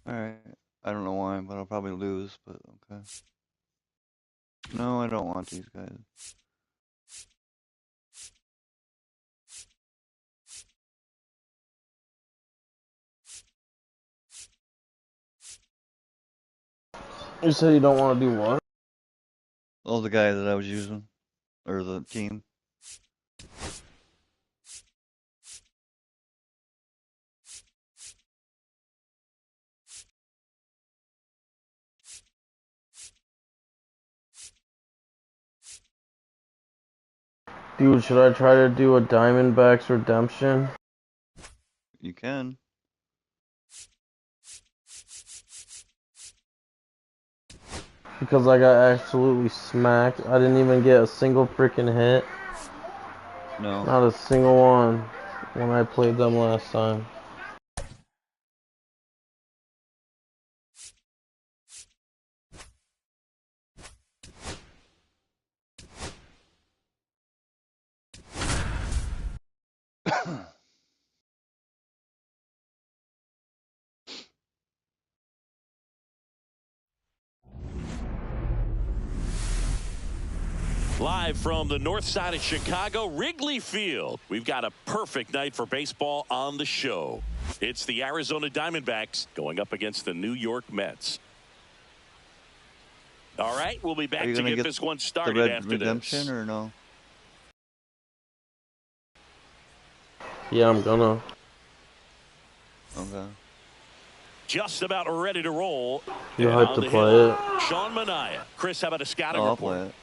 Alright. I don't know why, but I'll probably lose, but okay. No, I don't want these guys. You said you don't want to do what? All the guys that I was using. Or the team. Dude, should I try to do a Diamondbacks redemption? You can. Because I got absolutely smacked. I didn't even get a single freaking hit. No. Not a single one when I played them last time. Live from the north side of Chicago, Wrigley Field. We've got a perfect night for baseball on the show. It's the Arizona Diamondbacks going up against the New York Mets. All right, we'll be back to get this one started the after redemption this. Or no? Yeah, I'm gonna. Okay. Just about ready to roll. You hyped to play it? Sean Manaea. Chris, how about a scouting I'll report? play it.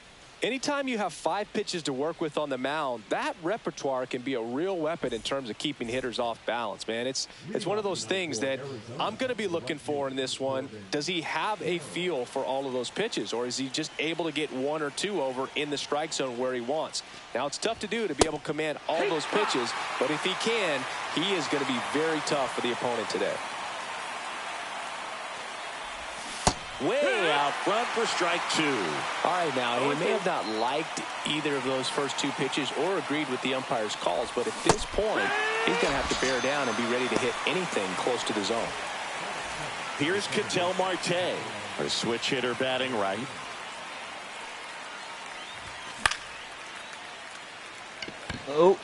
Anytime you have 5 pitches to work with on the mound, that repertoire can be a real weapon in terms of keeping hitters off balance, man. It's one of those things that I'm going to be looking for in this one. Does he have a feel for all of those pitches, or is he just able to get 1 or 2 over in the strike zone where he wants? Now, it's tough to do to be able to command all those pitches, but if he can, he is going to be very tough for the opponent today. Way out front for strike 2. All right, now, he may have not liked either of those first 2 pitches or agreed with the umpire's calls, but at this point, he's going to have to bear down and be ready to hit anything close to the zone. Here's Ketel Marte, our switch hitter batting right. Oh.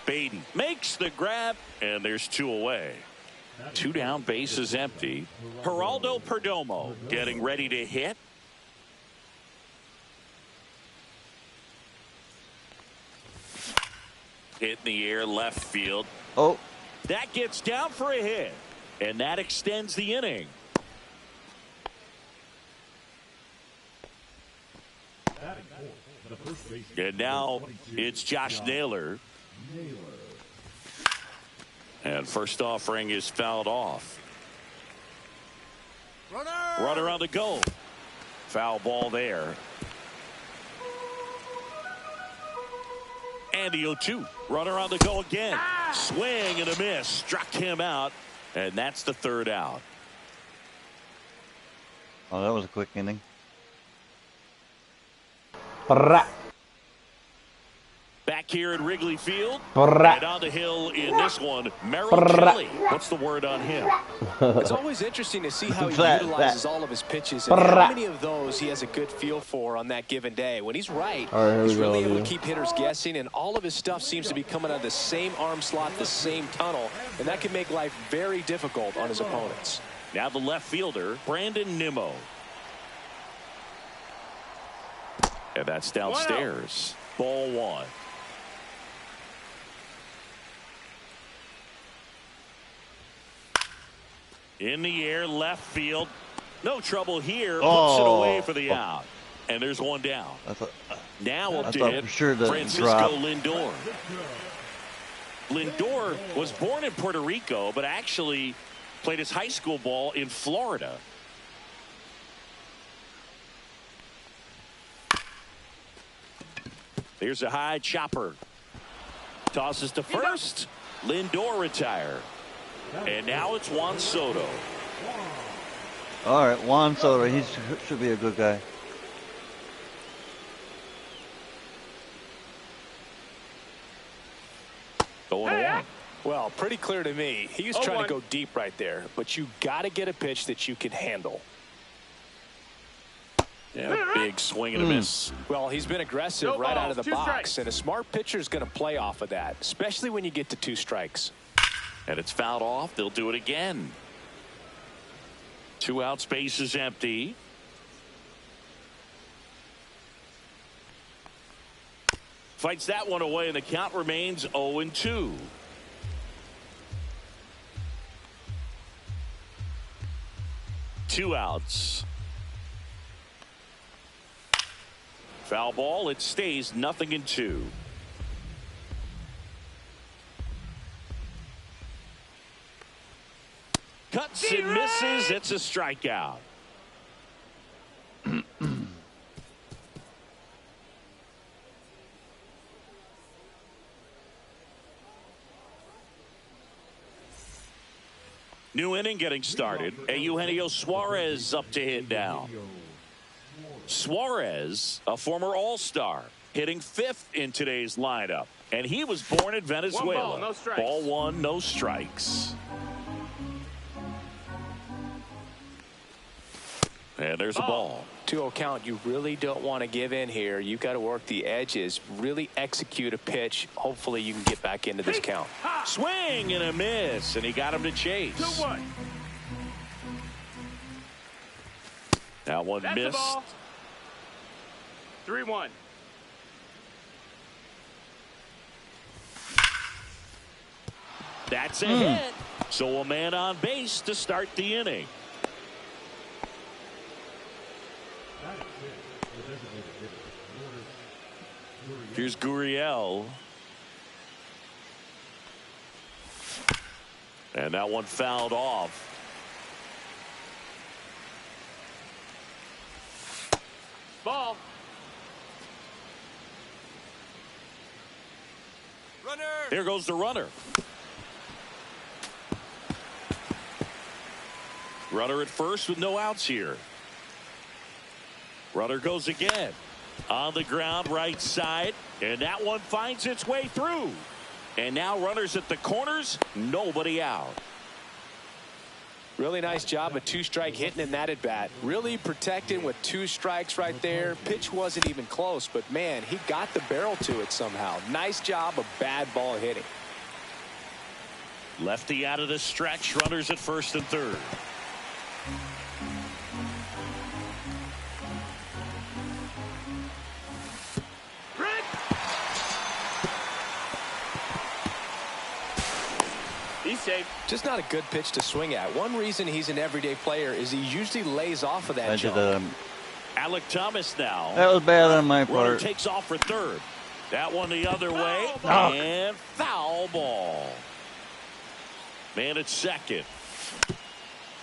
Baden makes the grab, and there's 2 away. 2 down, base is empty. Geraldo Perdomo getting ready to hit. Hit in the air, left field. Oh. That gets down for a hit, and that extends the inning. And now it's Josh Naylor. And first offering is fouled off. Runner on the go. Foul ball there. And the 0-2. Runner on the go again. Swing and a miss. Struck him out. And that's the 3rd out. Oh, that was a quick inning. Back here at Wrigley Field. And on the hill in this one, Merrill Kelly. What's the word on him? It's always interesting to see how he utilizes all of his pitches and how many of those he has a good feel for on that given day. When he's right, he's really able to keep hitters guessing, and all of his stuff seems to be coming out of the same arm slot, the same tunnel, and that can make life very difficult on his opponents. Now the left fielder, Brandon Nimmo. And that's downstairs. Ball 1. In the air, left field. No trouble here. Puts it away for the out. And there's 1 down. Now up to hit Francisco Lindor. Lindor was born in Puerto Rico, but actually played his high school ball in Florida. There's a high chopper. Tosses to first. Lindor retired. And now it's Juan Soto. All right, Juan Soto. He should be a good guy. Well, pretty clear to me. He was trying to go deep right there, but you got to get a pitch that you can handle. Yeah, big swing and a miss. Well, he's been aggressive right out of the box, and a smart pitcher is going to play off of that, especially when you get to 2 strikes. And it's fouled off. They'll do it again. 2 out, space is empty. Fights that one away, and the count remains 0-2. Two outs. Foul ball. It stays 0-2. Cuts and misses. It's a strikeout. New inning getting started. Eugenio Suarez up to hit now. Suarez, a former All-Star, hitting 5th in today's lineup. And he was born in Venezuela. 1 ball, no strikes. Ball 1, no strikes. And there's a ball. 2-0 count. You really don't want to give in here. You've got to work the edges, really execute a pitch. Hopefully you can get back into this count. Swing and a miss, and he got him to chase. 2-1. That one That's missed. the ball. 3-1. That's a hit. So a man on base to start the inning. Here's Gurriel. And that one fouled off. Ball. Runner. There goes the runner. Runner at first with no outs here. Runner goes again. On the ground, right side. And that one finds its way through. And now runners at the corners. Nobody out. Really nice job of 2-strike hitting in that at bat. Really protecting with 2 strikes right there. Pitch wasn't even close, but man, he got the barrel to it somehow. Nice job of bad ball hitting. Lefty out of the stretch. Runners at first and third. He's safe. Just not a good pitch to swing at. One reason he's an everyday player is he usually lays off of that I did jump. Alec Thomas now. That was bad on my Runner part. takes off for third. That one the other way. ball. And foul ball. Man at second.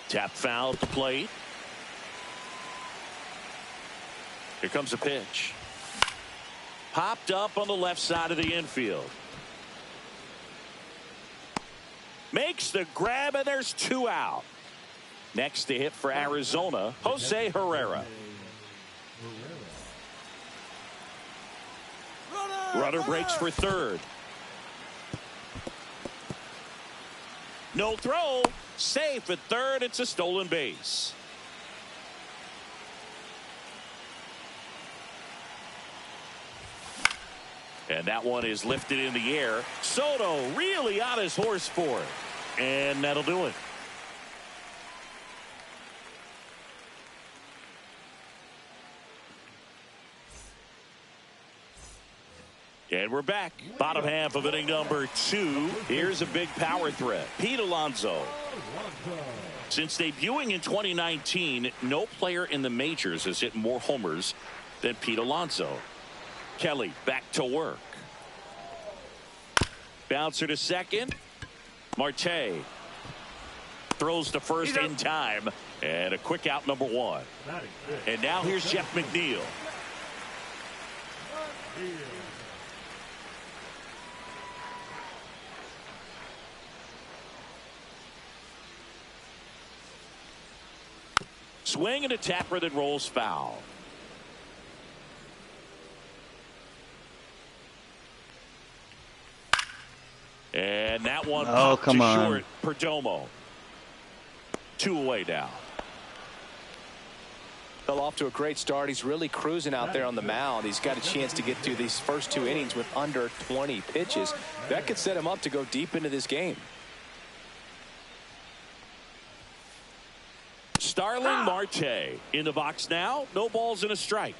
Tap foul at the plate. Here comes a pitch. Popped up on the left side of the infield. Makes the grab, and there's 2 out. Next to hit for Arizona, Jose Herrera. Runner breaks for third. No throw. Safe at third. It's a stolen base. And that one is lifted in the air. Soto really on his horse for it. And that'll do it. And we're back. Bottom half of inning number 2. Here's a big power threat. Pete Alonso. Since debuting in 2019, no player in the majors has hit more homers than Pete Alonso. Kelly back to work. Bouncer to second. Marte throws to first in time. And a quick out, number 1. And now here's Jeff McNeil. Swing and a tapper that rolls foul. And that one Oh, popped come to on. short. Perdomo. 2 away now. Fell off to a great start. He's really cruising out there on the mound. He's got a chance to get through these first 2 innings with under 20 pitches. That could set him up to go deep into this game. Starling Marte in the box now. No balls and a strike.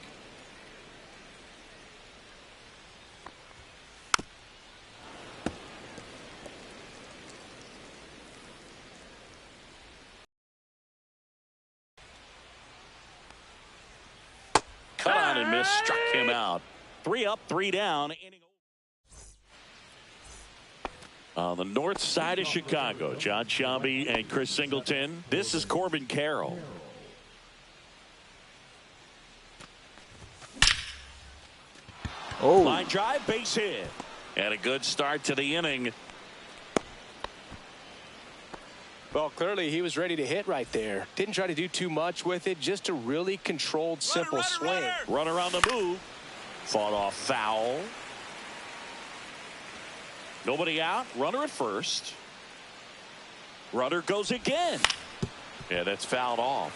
Cut on and missed. Struck him out. 3 up, 3 down. On the north side of Chicago, John Shelby and Chris Singleton. This is Corbin Carroll. Oh, Line drive, base hit. And a good start to the inning. Well, clearly he was ready to hit right there. Didn't try to do too much with it. Just a really controlled, simple swing. Runner on the move. Fought off foul. Nobody out. Runner at first. Runner goes again. Yeah, that's fouled off.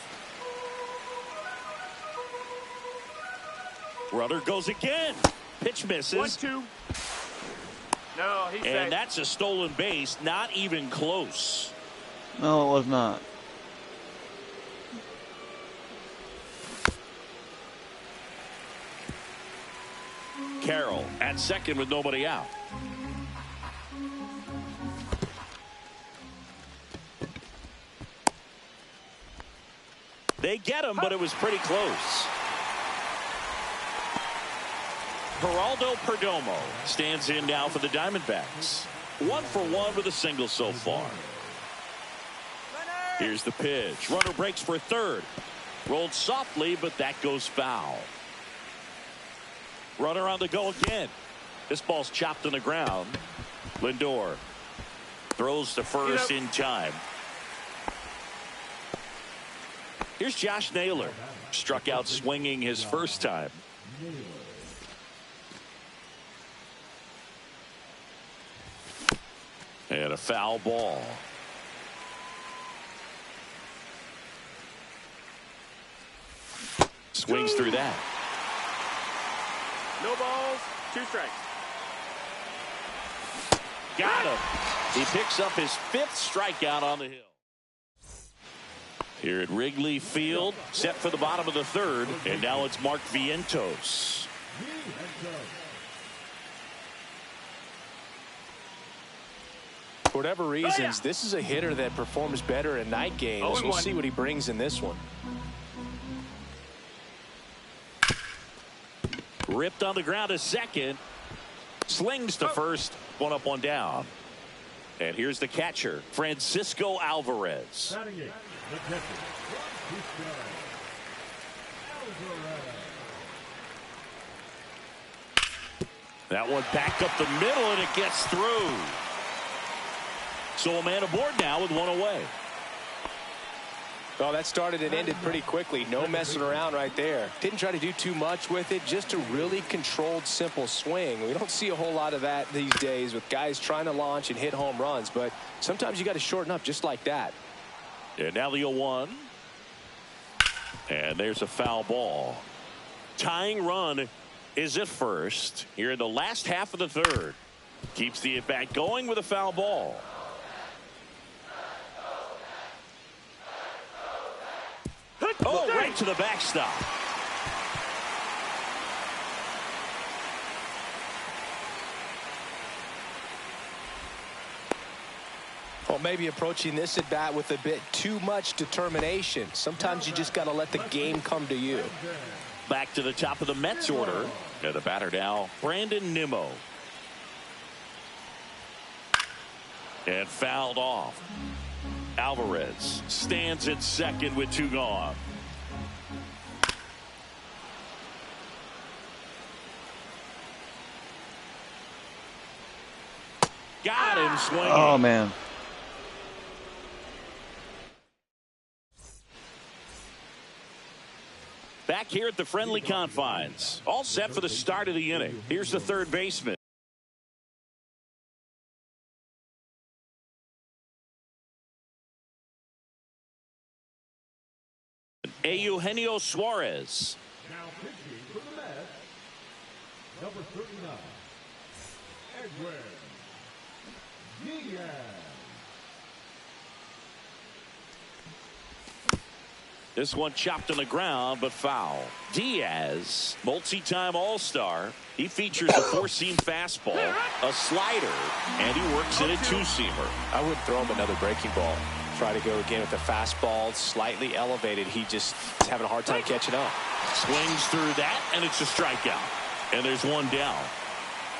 Runner goes again. Pitch misses. 1-2. No, he's safe. And that's a stolen base. Not even close. No, it was not. Carroll at second with nobody out. They get him, but it was pretty close. Geraldo Perdomo stands in now for the Diamondbacks. 1 for 1 with a single so far. Here's the pitch. Runner breaks for third. Rolled softly, but that goes foul. Runner on the go again. This ball's chopped on the ground. Lindor throws to first in time. Here's Josh Naylor. Struck out swinging his first time. And a foul ball. Swings through that. No balls, 2 strikes. Got him. He picks up his 5th strikeout on the hill. Here at Wrigley Field, set for the bottom of the 3rd, and now it's Mark Vientos. For whatever reasons, this is a hitter that performs better in night games. We'll see what he brings in this one. Ripped on the ground to second. Slings to first. 1 up, 1 down. And here's the catcher, Francisco Alvarez. That one back up the middle, and it gets through. So a man aboard now with 1 away. Well, that started and ended pretty quickly. No messing around right there. Didn't try to do too much with it. Just a really controlled, simple swing. We don't see a whole lot of that these days with guys trying to launch and hit home runs. But sometimes you got to shorten up just like that. And now the 0-1. And there's a foul ball. Tying run is at first here in the last half of the 3rd. Keeps the at-bat going with a foul ball. Oh, right to the backstop. Well, maybe approaching this at bat with a bit too much determination. Sometimes you just got to let the game come to you. Back to the top of the Mets order. And the batter now, Brandon Nimmo. And fouled off. Alvarez stands at second with 2 gone. Got him swinging. Oh, man. Back here at the friendly confines. All set for the start of the inning. Here's the 3rd baseman. Eugenio Suarez. Now pitching for the Mets, number 39, Edwin Diaz. This one chopped on the ground, but foul. Diaz, multi-time All-Star. He features a four-seam fastball, a slider, and he works in a two-seamer. I wouldn't throw him another breaking ball. Try to go again with the fastball, slightly elevated. He just is having a hard time catching up. Swings through that, and it's a strikeout. And there's one down.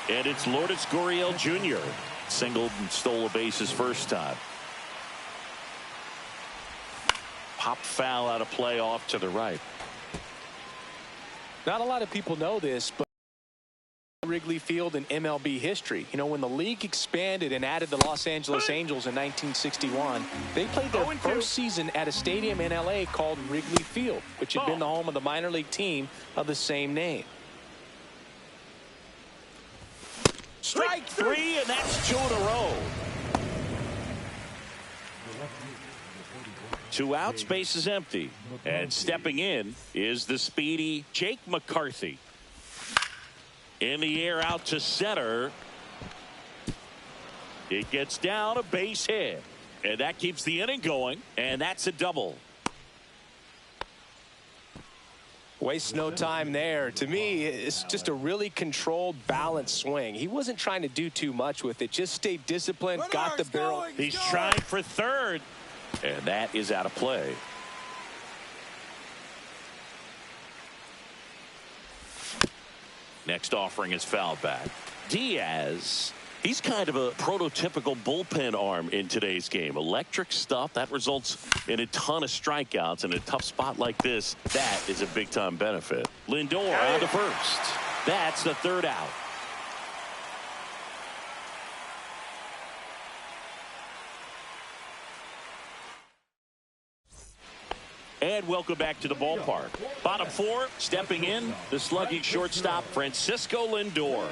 And it's Lourdes Gurriel Jr. Singled and stole a base his first time. Pop foul out of play off to the right. Not a lot of people know this, but Wrigley Field in MLB history. You know, when the league expanded and added the Los Angeles Angels in 1961, they played their first season at a stadium in LA called Wrigley Field, which had been the home of the minor league team of the same name. Strike three, and that's 2 in a row. 2 outs, base is empty. And stepping in is the speedy Jake McCarthy. In the air out to center. It gets down, a base hit. And that keeps the inning going, and that's a double. Wastes no time there. To me, it's just a really controlled, balanced swing. He wasn't trying to do too much with it. Just stayed disciplined, got the barrel. He's trying for third, and that is out of play. Next offering is fouled back. Diaz, he's kind of a prototypical bullpen arm in today's game. Electric stuff that results in a ton of strikeouts. In a tough spot like this, that is a big time benefit. Lindor on to first. That's the third out. And welcome back to the ballpark. Bottom 4, stepping in, the slugging shortstop, Francisco Lindor.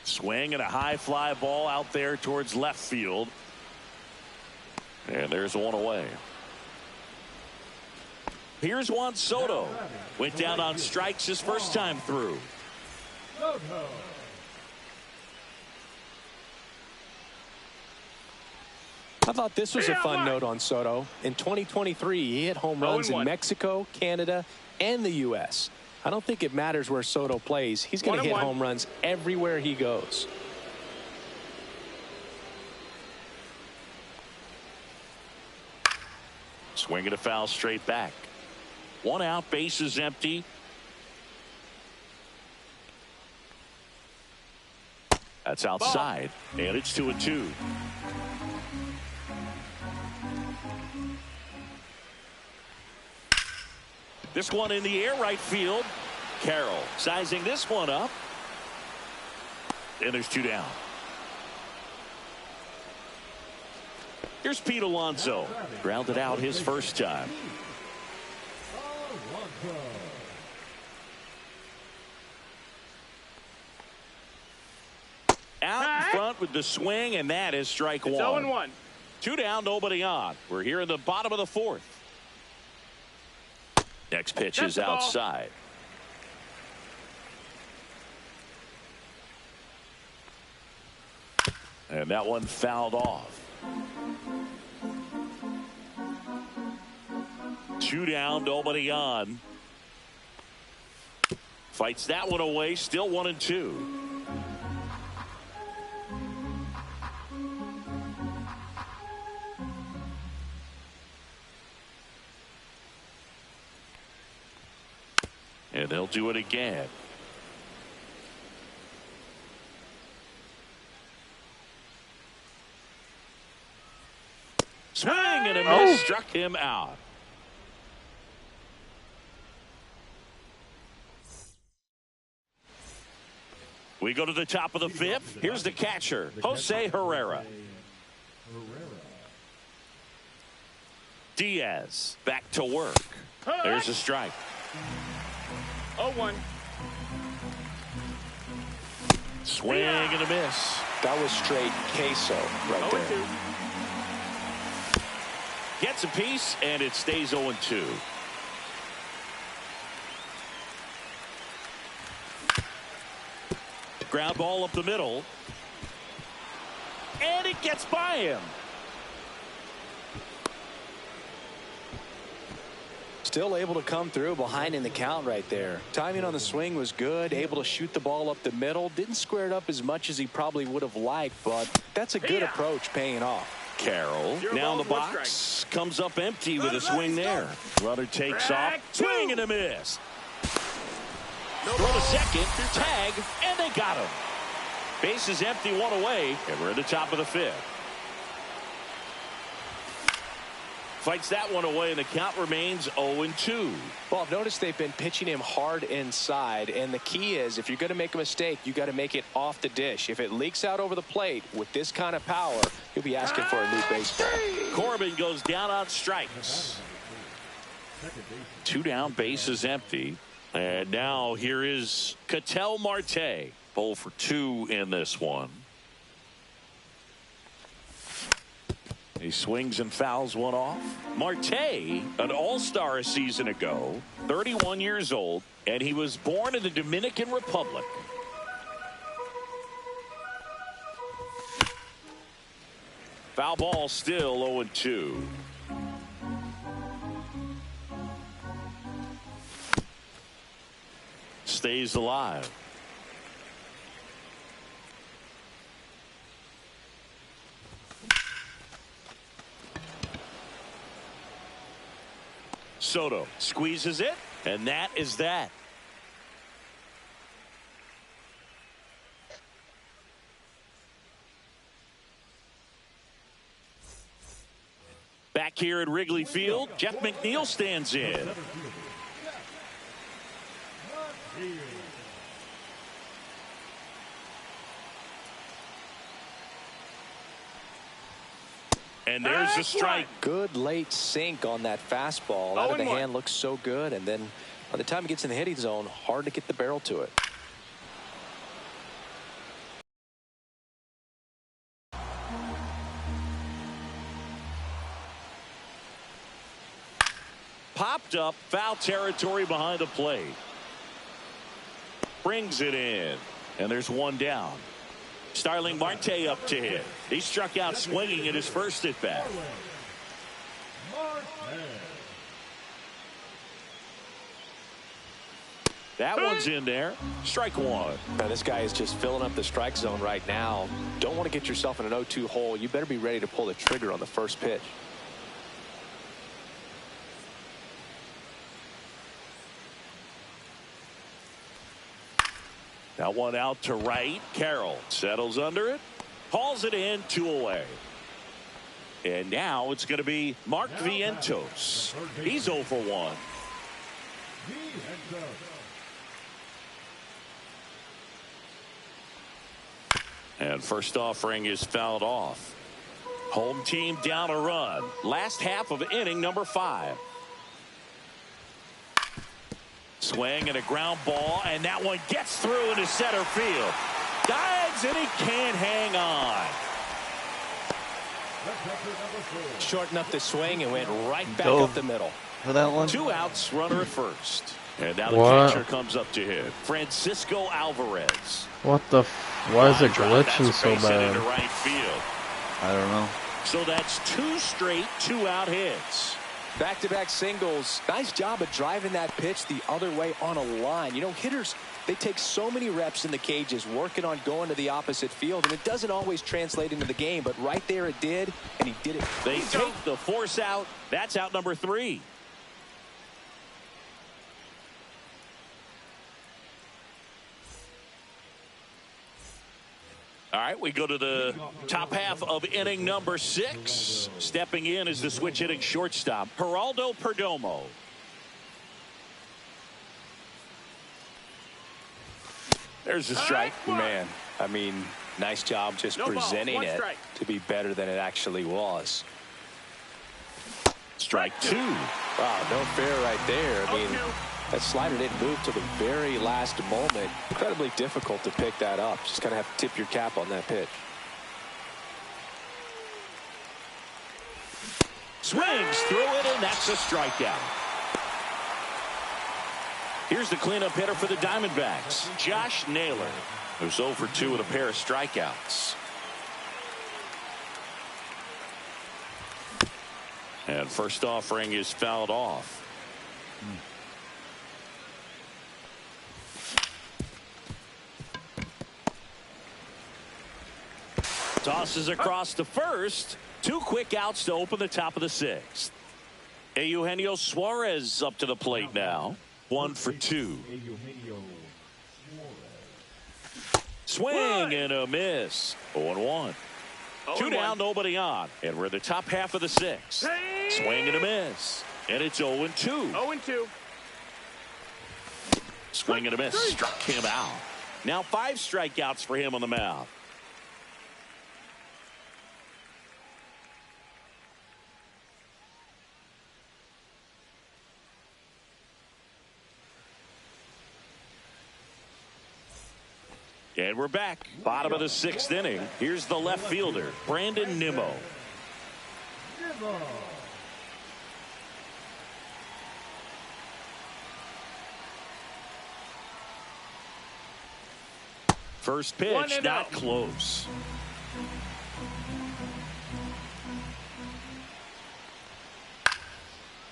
Swing and a high fly ball out there towards left field. And there's one away. Here's Juan Soto. Went down on strikes his first time through. I thought this was a fun note on Soto. In 2023, he hit home runs in Mexico, Canada, and the U.S. I don't think it matters where Soto plays. He's going to hit home runs everywhere he goes. Swinging a foul straight back. 1 out, base is empty. That's outside, and it's 2-2. This one in the air, right field. Carroll sizing this one up. And there's 2 down. Here's Pete Alonso. Grounded out his first time. Out in front with the swing, and that is strike 1. 0-1. 2 down, nobody on. We're here in the bottom of the 4th. Next pitch is outside. And that one fouled off. 2 down, nobody on. Fights that one away, still 1-2. And they'll do it again. Swing and a miss, struck him out. We go to the top of the 5th. Here's the catcher, Jose Herrera. Diaz back to work. There's a strike. 0-1. Swing and a miss. That was straight queso right there. 0-2. Gets a piece, and it stays 0-2. Ground ball up the middle. And it gets by him. Still able to come through behind in the count right there. Timing on the swing was good. Able to shoot the ball up the middle. Didn't square it up as much as he probably would have liked, but that's a good approach paying off. Carroll now in the box. Comes up empty with a swing there. Runner takes off. Swing and a miss. Throw to second. Tag. And they got him. Base is empty, one away. And we're at the top of the fifth. Fights that one away, and the count remains 0-2. Well, notice they've been pitching him hard inside, and the key is if you're going to make a mistake, you got to make it off the dish. If it leaks out over the plate with this kind of power, you'll be asking for a new baseball. Corbin goes down on strikes. 2 down, base is empty. And now here is Ketel Marte. 0 for 2 in this one. He swings and fouls one off. Marte, an all-star a season ago, 31 years old, and he was born in the Dominican Republic. Foul ball still 0-2. Stays alive. Soto squeezes it, and that is that. Back here at Wrigley Field, Jeff McNeil stands in. And there's the strike. Good late sink on that fastball. Out of the hand looks so good, and then by the time it gets in the hitting zone, hard to get the barrel to it. Popped up, foul territory behind the plate. Brings it in, and there's one down. Starling Marte up to hit. He struck out swinging at his first at bat. That one's in there. Strike one. Now this guy is just filling up the strike zone right now. Don't want to get yourself in an 0-2 hole. You better be ready to pull the trigger on the first pitch. That one out to right. Carroll settles under it. Hauls it in, 2 away. And now it's going to be Mark Vientos. He's 0 for 1. And first offering is fouled off. Home team down a run. Last half of inning number 5. Swing and a ground ball, and that one gets through into center field. Dives, and he can't hang on. Shortened up the swing and went right back up the middle. For that one? 2 outs, runner at first. And now the catcher comes up to hit. Francisco Alvarez. What the why is it glitching so bad? Into right field. I don't know. So that's 2 straight 2-out hits. Back-to-back singles. Nice job of driving that pitch the other way on a line. You know, hitters, they take so many reps in the cages working on going to the opposite field, and it doesn't always translate into the game, but right there it did, and he did it. They take the force out. That's out number 3. All right, we go to the top half of inning number 6. Stepping in is the switch hitting shortstop, Geraldo Perdomo. There's the strike. Man, I mean, nice job just presenting it to be better than it actually was. Strike 2. Wow, no fair right there. I mean, That slider didn't move till the very last moment. Incredibly difficult to pick that up. Just kind of have to tip your cap on that pitch. Swings through it, and that's a strikeout. Here's the cleanup hitter for the Diamondbacks, Josh Naylor, who's 0 for 2 with a pair of strikeouts. And first offering is fouled off. Tosses across to first. 2 quick outs to open the top of the 6th. Eugenio Suarez up to the plate now. 1 for 2. Swing and a miss. 0-1. 2 down, nobody on. And we're in the top half of the 6th. Swing and a miss. And it's 0-2. 0-2. Swing and a miss. Struck him out. Now 5 strikeouts for him on the mound. And we're back. Bottom of the 6th inning. Here's the left fielder, Brandon Nimmo. First pitch, not close.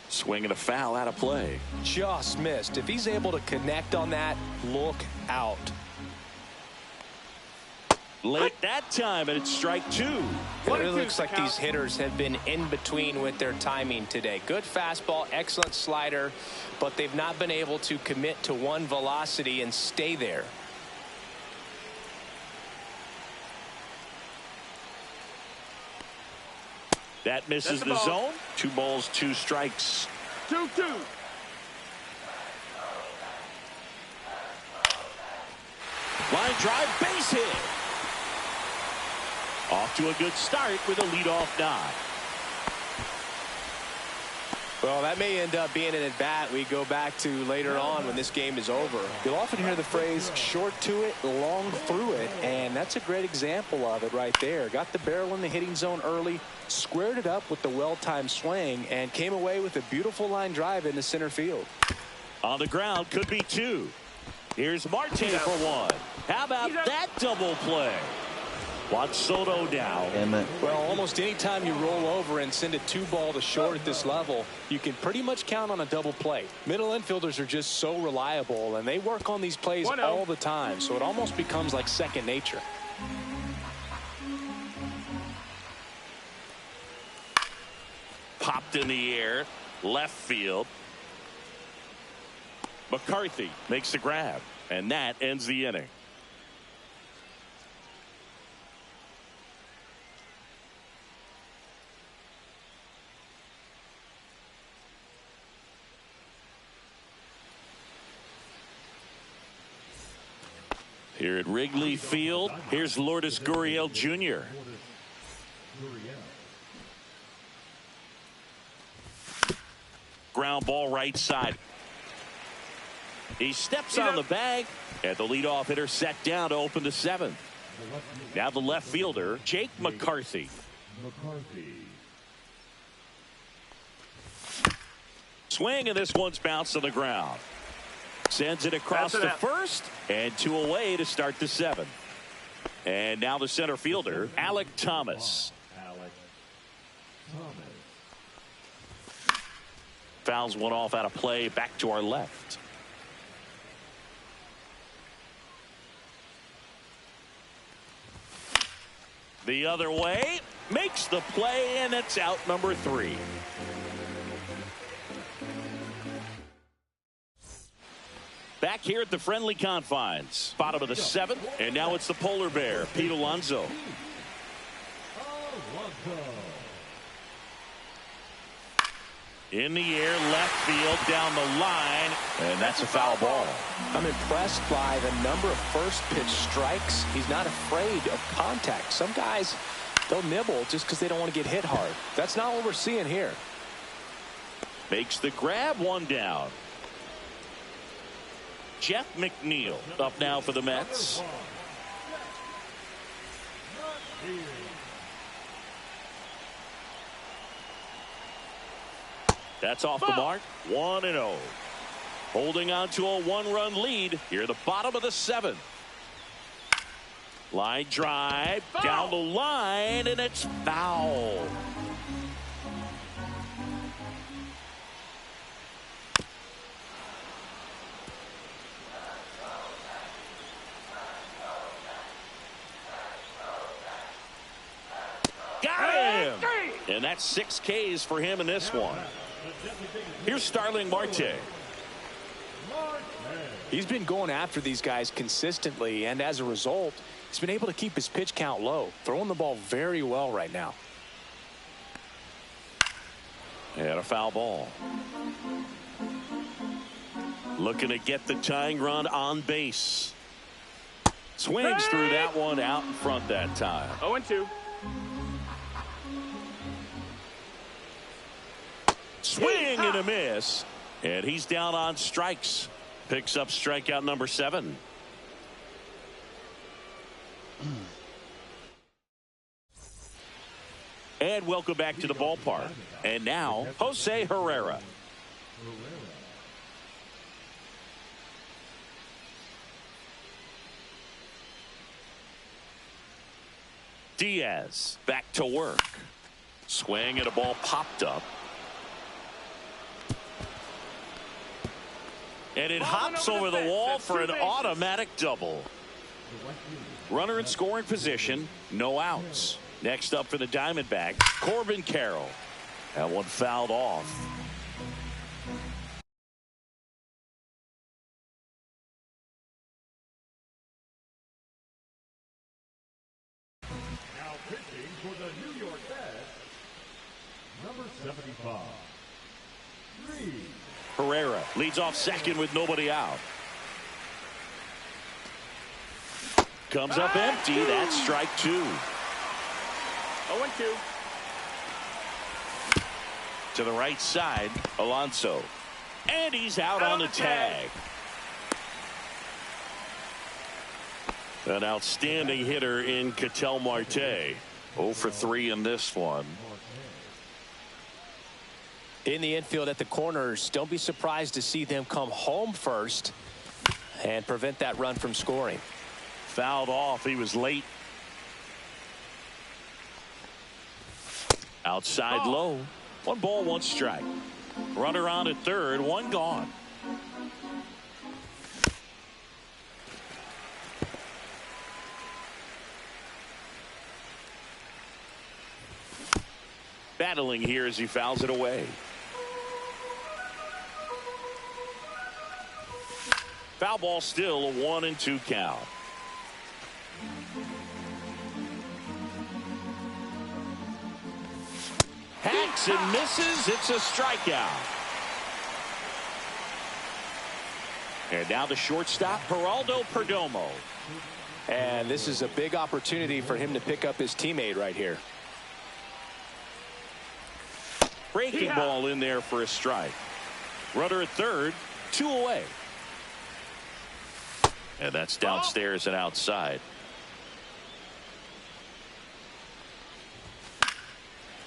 Swing and a foul out of play. Just missed. If he's able to connect on that, look out. Late that time, and it's strike 2. It really looks like these hitters have been in between with their timing today. Good fastball, excellent slider, but they've not been able to commit to one velocity and stay there. That misses the zone. 2 balls, 2 strikes. 2-2. Line drive, base hit. Off to a good start with a leadoff nod. Well, that may end up being an at-bat we go back to later on when this game is over. You'll often hear the phrase short to it, long through it, and that's a great example of it right there. Got the barrel in the hitting zone early, squared it up with the well-timed swing, and came away with a beautiful line drive into center field. On the ground, could be 2. Here's Marte for 1. How about that double play? Watch Soto down. Damn it. Well, almost any time you roll over and send a 2-ball to short at this level, you can pretty much count on a double play. Middle infielders are just so reliable, and they work on these plays all the time, so it almost becomes like second nature. Popped in the air, left field. McCarthy makes the grab, and that ends the inning. Here at Wrigley Field, here's Lourdes Gurriel Jr. Ground ball right side. He steps on the bag, and the leadoff hitter set down to open the 7th. Now the left fielder, Jake McCarthy. Swing, and this one's bounced on the ground. Sends it across to first, and 2 away to start the 7th. And now the center fielder, Alek Thomas. Fouls one off out of play, back to our left. The other way, makes the play, and it's out number 3. Back here at the friendly confines, bottom of the 7th, and now it's the polar bear, Pete Alonso. In the air, left field, down the line, and that's a foul ball. I'm impressed by the number of first pitch strikes. He's not afraid of contact. Some guys, they'll nibble just because they don't want to get hit hard. That's not what we're seeing here. Makes the grab, 1 down. Jeff McNeil up now for the Mets. That's off the mark. 1-0. Holding on to a 1-run lead here at the bottom of the 7th. Line drive down the line, and it's foul. Got him! And that's 6 Ks for him in this one. Here's Starling Marte. He's been going after these guys consistently, and as a result, he's been able to keep his pitch count low, throwing the ball very well right now. And a foul ball. Looking to get the tying run on base. Swings through that one out in front that time. 0-2. Swing and a miss. And he's down on strikes. Picks up strikeout number 7. And welcome back to the ballpark. And now, Jose Herrera. Diaz back to work. Swing and a ball popped up. And it hops over the wall for an automatic double. Runner in scoring position, no outs. Next up for the Diamondbacks, Corbin Carroll. That one fouled off. Now pitching for the New York Mets, number 75, 3. Herrera leads off second with nobody out. Comes up empty. That's strike 2. 0-2. To the right side, Alonso. And he's out on the tag. An outstanding hitter in Ketel Marte. 0 for 3 in this one. In the infield at the corners, don't be surprised to see them come home first and prevent that run from scoring. Fouled off. He was late. Outside low. 1 ball, 1 strike. Runner on at third, 1 gone. Battling here as he fouls it away. Foul ball, still a 1-2 count. Hacks and misses. It's a strikeout. And now the shortstop, Geraldo Perdomo. And this is a big opportunity for him to pick up his teammate right here. Breaking ball in there for a strike. Runner at third, 2 away. And that's downstairs and outside.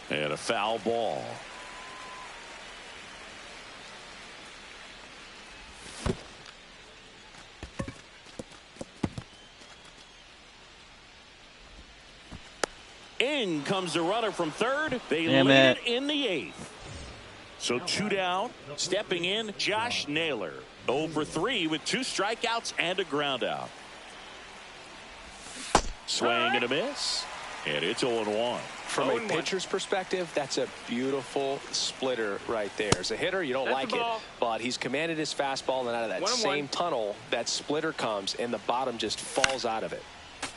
And a foul ball. In comes the runner from third. They lead it in the 8th. So 2 down. Stepping in, Josh Naylor. 0 for 3 with 2 strikeouts and a ground out. Swing and a miss. And it's 0-1. From a pitcher's perspective, that's a beautiful splitter right there. As a hitter, you don't like it, but he's commanded his fastball, and out of that same tunnel, that splitter comes, and the bottom just falls out of it.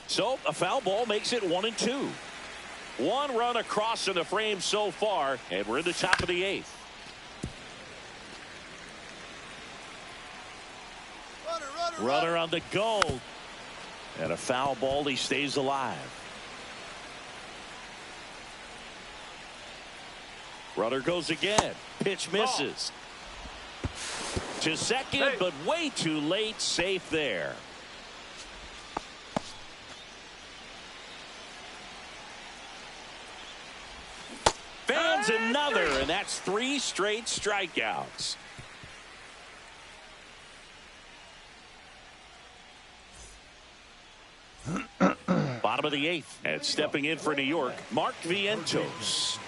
So a foul ball makes it 1-2. 1 run across in the frame so far, and we're in the top of the 8th. Runner on the go. And a foul ball. He stays alive. Runner goes again. Pitch misses. To second, but way too late. Safe there. Fans another, and that's 3 straight strikeouts. Bottom of the 8th, and stepping in for New York, Mark Vientos.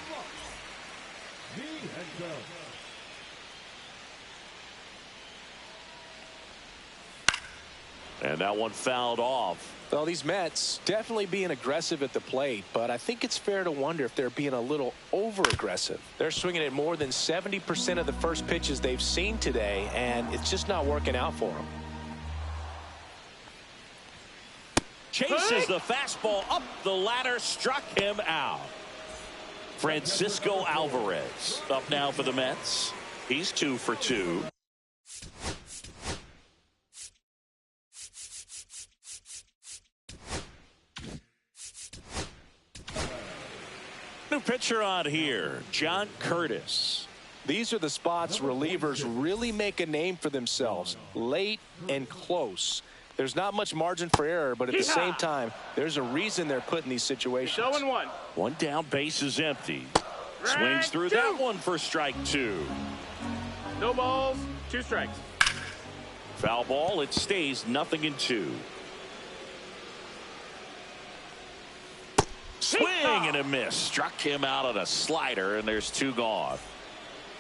And that one fouled off. Well, these Mets definitely being aggressive at the plate, but I think it's fair to wonder if they're being a little over-aggressive. They're swinging at more than 70% of the first pitches they've seen today, and it's just not working out for them. Chases the fastball up the ladder, struck him out. Francisco Alvarez up now for the Mets. He's 2 for 2. New pitcher on here, John Curtis. These are the spots relievers really make a name for themselves, late and close. There's not much margin for error, but at the same time, there's a reason they're put in these situations. 0-1. One down, base is empty. Swings through that one for strike 2. No balls, 2 strikes. Foul ball, it stays 0-2. Swing and a miss. Struck him out on a slider, and there's 2 gone.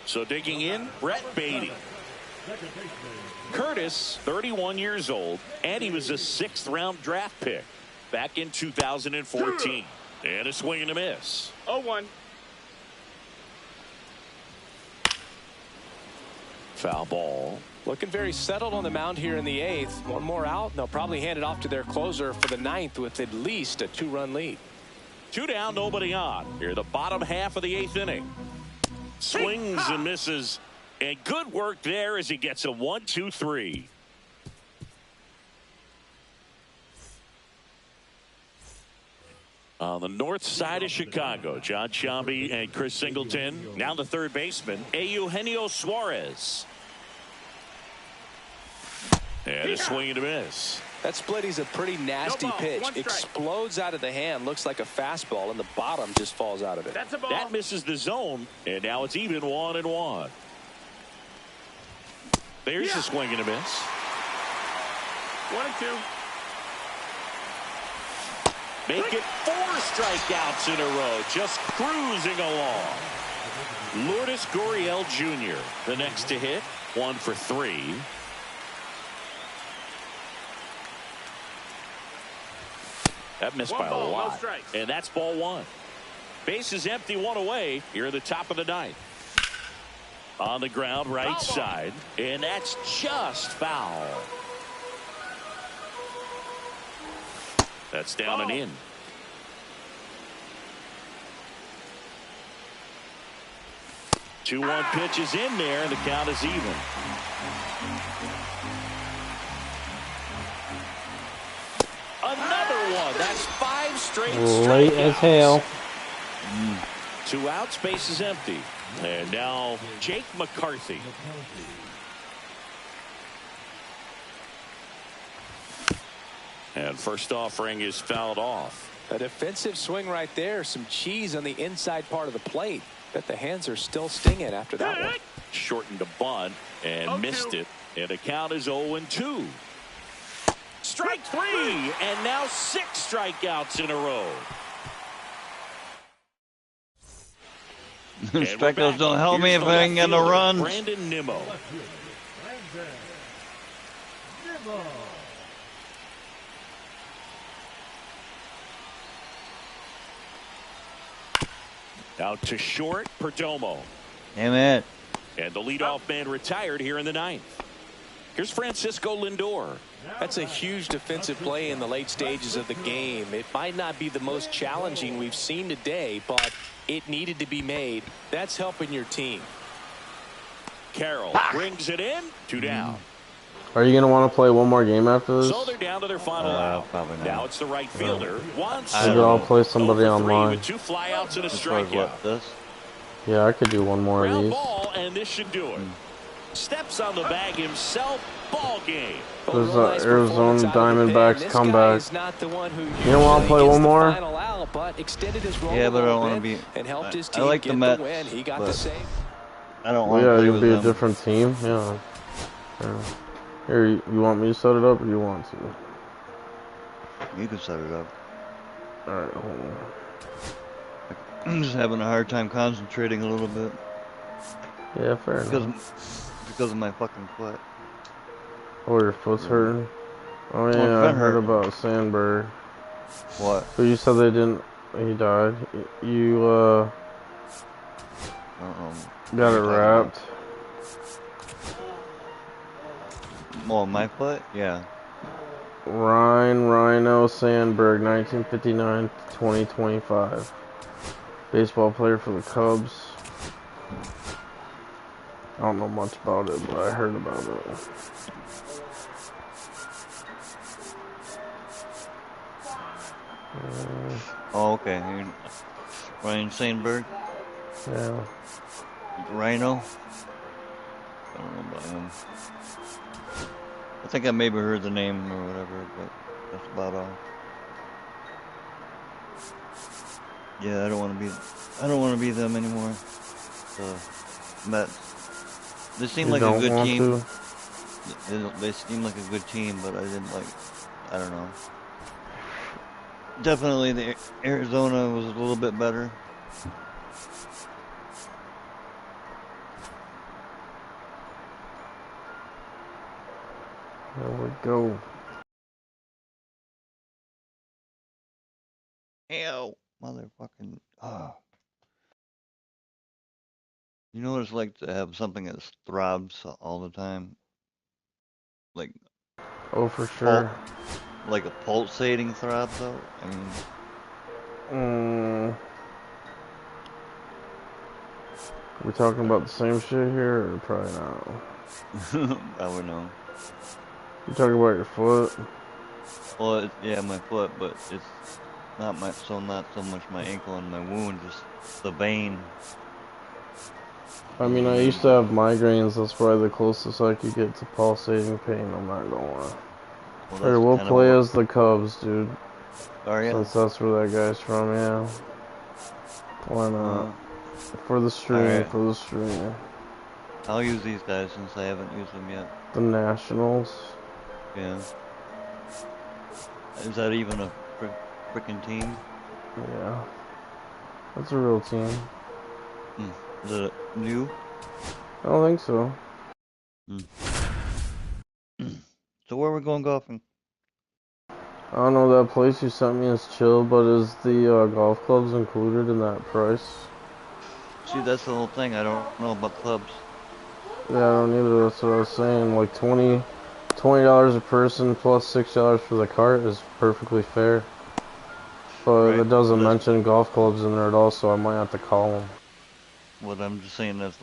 So digging in, Brett Beatty. Curtis, 31 years old, and he was a 6th-round draft pick back in 2014. And a swing and a miss. 0-1. Foul ball. Looking very settled on the mound here in the 8th. One more out, and they'll probably hand it off to their closer for the 9th with at least a 2-run lead. 2 down, nobody on. Here, the bottom half of the 8th inning. Swings and misses. And good work there as he gets a 1-2-3. On the north side of Chicago, John Sciambi and Chris Singleton. Now the third baseman, Eugenio Suarez. And a swing and a miss. That splitty's a pretty nasty pitch. Explodes out of the hand, looks like a fastball, and the bottom just falls out of it. That's a ball. That misses the zone, and now it's even 1-1. There's a swing and a miss. 1-2. Make it 4 strikeouts in a row, just cruising along. Lourdes Gurriel Jr., the next to hit, 1 for 3. That missed by a lot. And that's ball 1. Base is empty, 1 away. Here at the top of the 9th. On the ground, right side. And that's just foul. That's down and in. Two 2-1 pitch is in there, and the count is even. Another one. That's 5 straight Late as hell. 2 outs, base is empty. And now Jake McCarthy. And first offering is fouled off. A defensive swing right there. Some cheese on the inside part of the plate. Bet the hands are still stinging after that one. Shortened a bunt and missed it. And the count is 0-2. Strike 3, and now 6 strikeouts in a row. Speckles don't help me if I can get a run. Brandon Nimmo. Out to short, Perdomo. Damn it. And the leadoff man retired here in the 9th. Here's Francisco Lindor. That's a huge defensive play in the late stages of the game. It might not be the most challenging we've seen today, but it needed to be made. That's helping your team. Carroll brings it in. 2 down. Are you going to want to play one more game after this? So they're down to their final out. Probably not. Now it's the right fielder. Maybe I'll play somebody online. With 2 flyouts and a As far as strikeout. what, this? Yeah, I could do one more of Ground these. ball, and this should do it. Steps on the bag himself. Ball game. There's an Arizona Diamondbacks comeback. You don't want to play one more? Yeah, but I don't want to be. I like the Mets, but I don't want to Yeah, play you'll with be them. a different team. Yeah. Here, you want me to set it up, or you want to? You can set it up. All right, hold on. I'm just having a hard time concentrating a little bit. Yeah, fair enough. Because of my fucking foot. Oh, your foot's hurting? Oh, my yeah, I foot heard hurt. about Sandberg. What? But you said they didn't... He died. You, got it wrapped. Well, my foot? Yeah. Rhino Sandberg, 1959 to 2025. Baseball player for the Cubs. I don't know much about it, but I heard about it. Oh, okay. Ryan Sandberg? Yeah. Rhino? I don't know about him. I think I maybe heard the name or whatever, but that's about all. Yeah, I don't want to be them anymore. The Mets. They seem like a good team. They seem like a good team, but I didn't like. I don't know. Definitely, the Arizona was a little bit better. There we go. Ew, motherfucking. You know what it's like to have something that throbs all the time? Like. Oh, for sure. Like a pulsating throb, though? I mean. We talking about the same shit here, or probably not? I would know. You talking about your foot? Well, yeah, my foot, but it's not so much my ankle and my wound, just the vein. I mean, I used to have migraines. That's probably the closest I could get to pulsating pain. I'm not gonna lie. Hey, we'll play as the Cubs, dude. Oh, yeah? Since that's where that guy's from, yeah. Why not? For the stream, for the stream. I'll use these guys since I haven't used them yet. The Nationals. Yeah. Is that even a freaking team? Yeah. That's a real team. Is it new? I don't think so. So where are we going golfing? I don't know, that place you sent me is chill, but is the golf clubs included in that price? See, that's the whole thing. I don't know about clubs. Yeah, I don't either. That's what I was saying. Like $20 a person plus $6 for the cart is perfectly fair. But it doesn't mention golf clubs in there at all, so I might have to call them. What I'm just saying, that's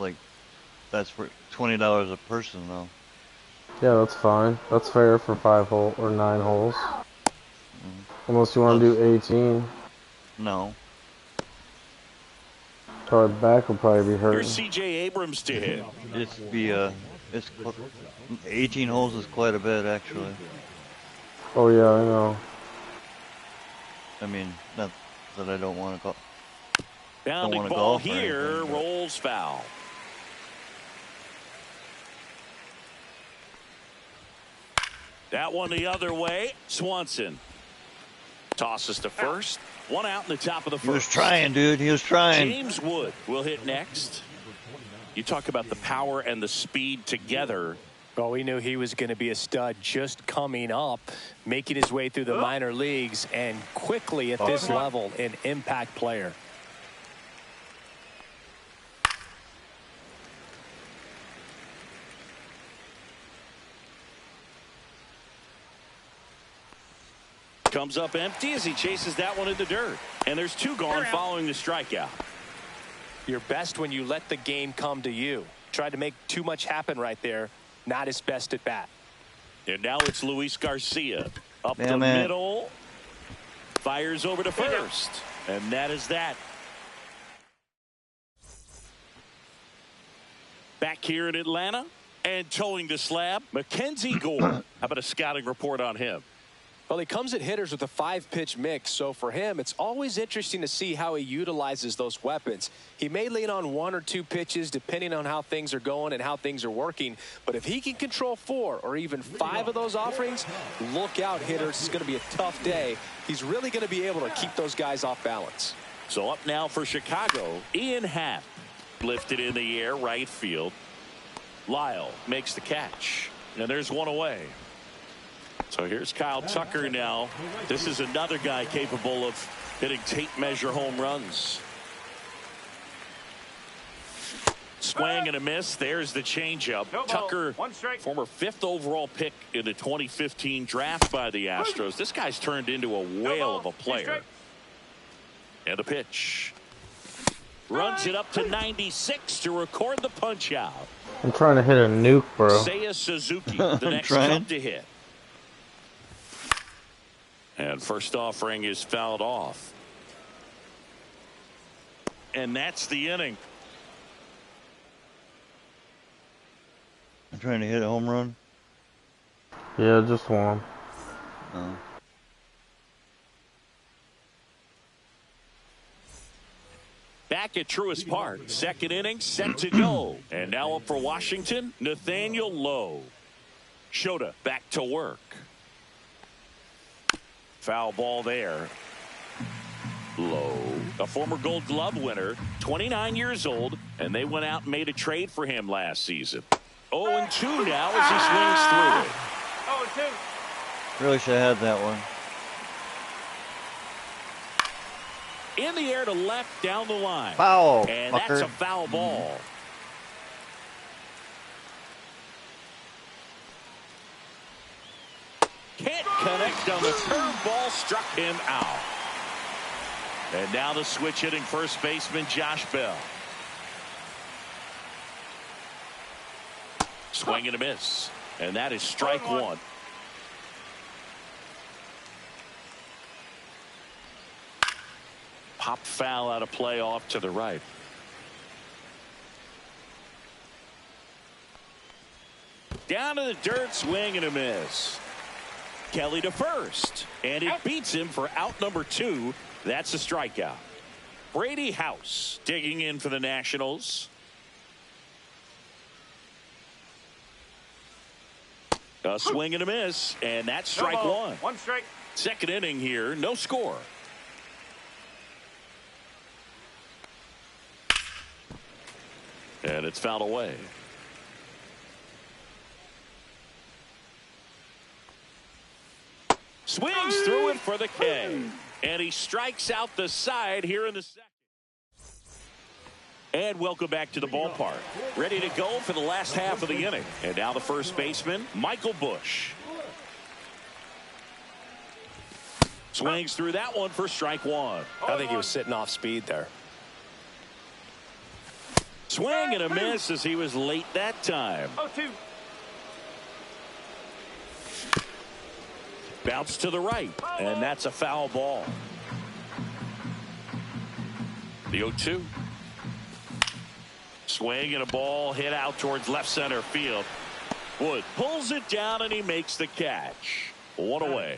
for $20 a person, though. Yeah, that's fine. That's fair for 5 hole or 9 holes. Unless you want to do 18. No. Probably back will probably be hurting. Here's C.J. Abrams to hit. It's 18 holes is quite a bit, actually. Oh yeah, I know. I mean, not that I don't want to go. Bounding ball here, rolls foul. That one the other way. Swanson tosses to first. One out in the top of the first. He was trying, dude. He was trying. James Wood will hit next. You talk about the power and the speed together. Well, we knew he was going to be a stud just coming up, making his way through the minor leagues, and quickly at this level, an impact player. Comes up empty as he chases that one in the dirt. And there's 2 gone following the strikeout. You're best when you let the game come to you. Tried to make too much happen right there. Not his best at bat. And now it's Luis Garcia. Up the middle. Fires over to first. And that is that. Back here in Atlanta, And towing the slab, Mackenzie Gore. How about a scouting report on him? Well, he comes at hitters with a 5-pitch mix, so for him, it's always interesting to see how he utilizes those weapons. He may lean on 1 or 2 pitches depending on how things are going and how things are working, but if he can control 4 or even 5 of those offerings, look out, hitters. It's going to be a tough day. He's really going to be able to keep those guys off balance. So up now for Chicago, Ian Happ. Lifted in the air, right field. Lyle makes the catch, and there's one away. So here's Kyle Tucker now. This is another guy capable of hitting tape measure home runs. Swing and a miss. There's the changeup. Tucker, former 5th overall pick in the 2015 draft by the Astros. This guy's turned into a whale of a player. And the pitch. Runs it up to 96 to record the punch out. I'm trying to hit a nuke, bro. Seiya Suzuki, the next come to hit. And first offering is fouled off. And that's the inning. I'm trying to hit a home run. Yeah, just one. Oh. Back at Truist Park, second inning set to go. And now up for Washington, Nathaniel Lowe. Shota back to work. Foul ball there. Lowe, a former Gold Glove winner, 29 years old, and they went out and made a trade for him last season. 0-2 now as he swings through it. 0-2. Really should have had that one. In the air to left down the line. Foul. And fucker. that's a foul ball. Can't connect on the curveball, struck him out. And now the switch hitting first baseman Josh Bell. Swing and a miss. And that is strike one. Pop foul out of play off to the right. Down to the dirt, swing and a miss. Kelly to first, and it beats him for out number 2. That's a strikeout. Brady House digging in for the Nationals. A swing and a miss, and that's strike one. 1 strike. Second inning here, no score. And it's fouled away. Swings through it for the K. And he strikes out the side here in the second. And welcome back to the ballpark. Ready to go for the last half of the inning. And now the first baseman, Michael Busch. Swings through that one for strike one. I think he was sitting off speed there. Swing and a miss as he was late that time. 0-2. Bounce to the right, and that's a foul ball. The 0-2. Swing and a ball hit out towards left center field. Wood pulls it down and he makes the catch. One away.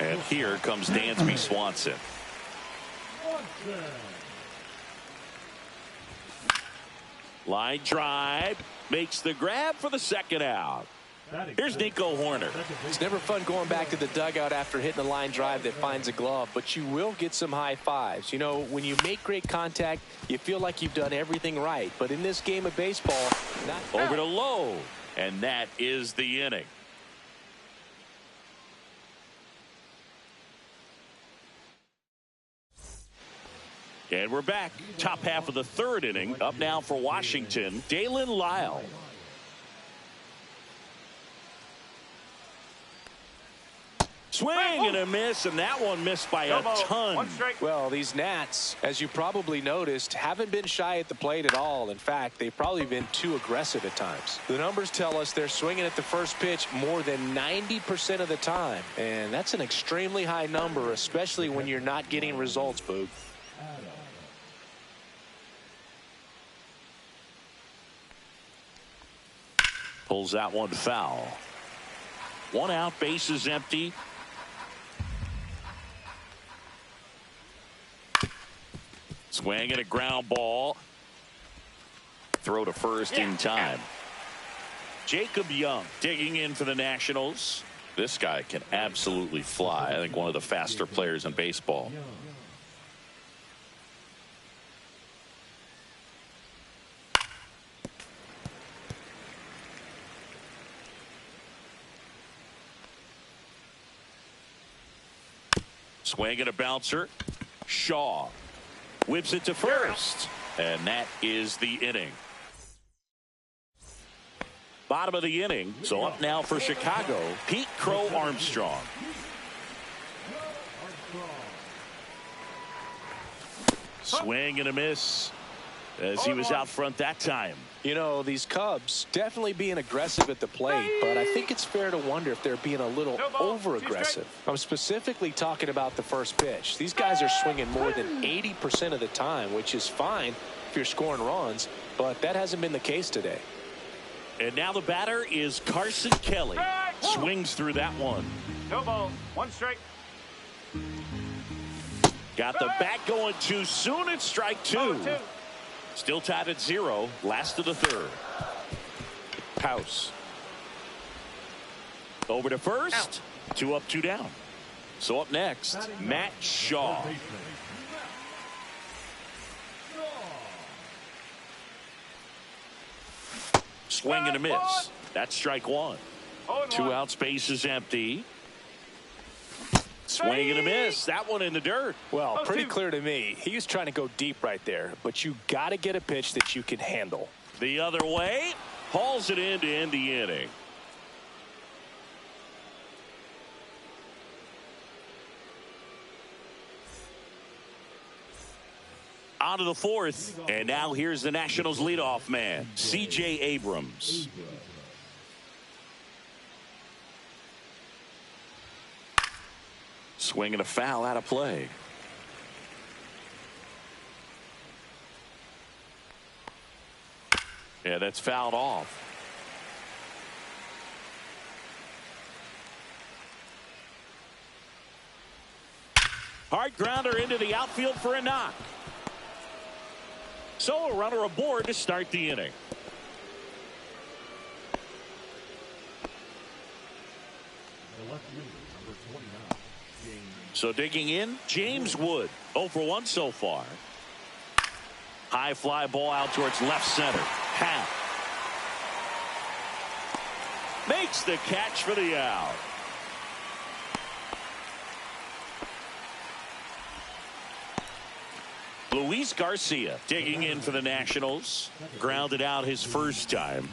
And here comes Dansby Swanson. Line drive, makes the grab for the second out. Here's Nico Horner. It's never fun going back to the dugout after hitting a line drive that finds a glove, but you will get some high fives. You know, when you make great contact, you feel like you've done everything right. But in this game of baseball, over to Lowe, and that is the inning. And we're back. Top half of the third inning. Up now for Washington, Dalen Lyle. Swing and a miss, and that one missed by a ton. Well, these Nats, as you probably noticed, haven't been shy at the plate at all. In fact, they've probably been too aggressive at times. The numbers tell us they're swinging at the first pitch more than 90% of the time. And that's an extremely high number, especially when you're not getting results, Boog. Pulls that one foul. 1 out, bases empty. Swing and a ground ball. Throw to first in time. Jacob Young digging in for the Nationals. This guy can absolutely fly. I think one of the faster players in baseball. Swing and a bouncer. Shaw whips it to first. And that is the inning. Bottom of the inning. So up now for Chicago, Pete Crow Armstrong. Swing and a miss as he was out front that time. You know, these Cubs definitely being aggressive at the plate, but I think it's fair to wonder if they're being a little over-aggressive. I'm specifically talking about the first pitch. These guys are swinging more than 80% of the time, which is fine if you're scoring runs, but that hasn't been the case today. And now the batter is Carson Kelly. Swings through that one. No ball. 1 strike. Got the bat going too soon. It's strike 2. Still tied at 0. Last of the 3rd. House. Over to first. 2 up, 2 down. So up next, Matt Shaw. Swing and a miss. That's strike 1. 2 outs, base is empty. Swing and a miss. That one in the dirt. Well, pretty clear to me. He was trying to go deep right there, but you got to get a pitch that you can handle. The other way. Hauls it in to end the inning. On to the 4th. And now here's the Nationals leadoff man, C.J. Abrams. Swinging a foul out of play. Yeah, that's fouled off. Hard grounder into the outfield for a knock. So a runner aboard to start the inning. So digging in, James Wood. 0 for 1 so far. High fly ball out towards left center. Half. Makes the catch for the out. Luis Garcia digging in for the Nationals. Grounded out his first time.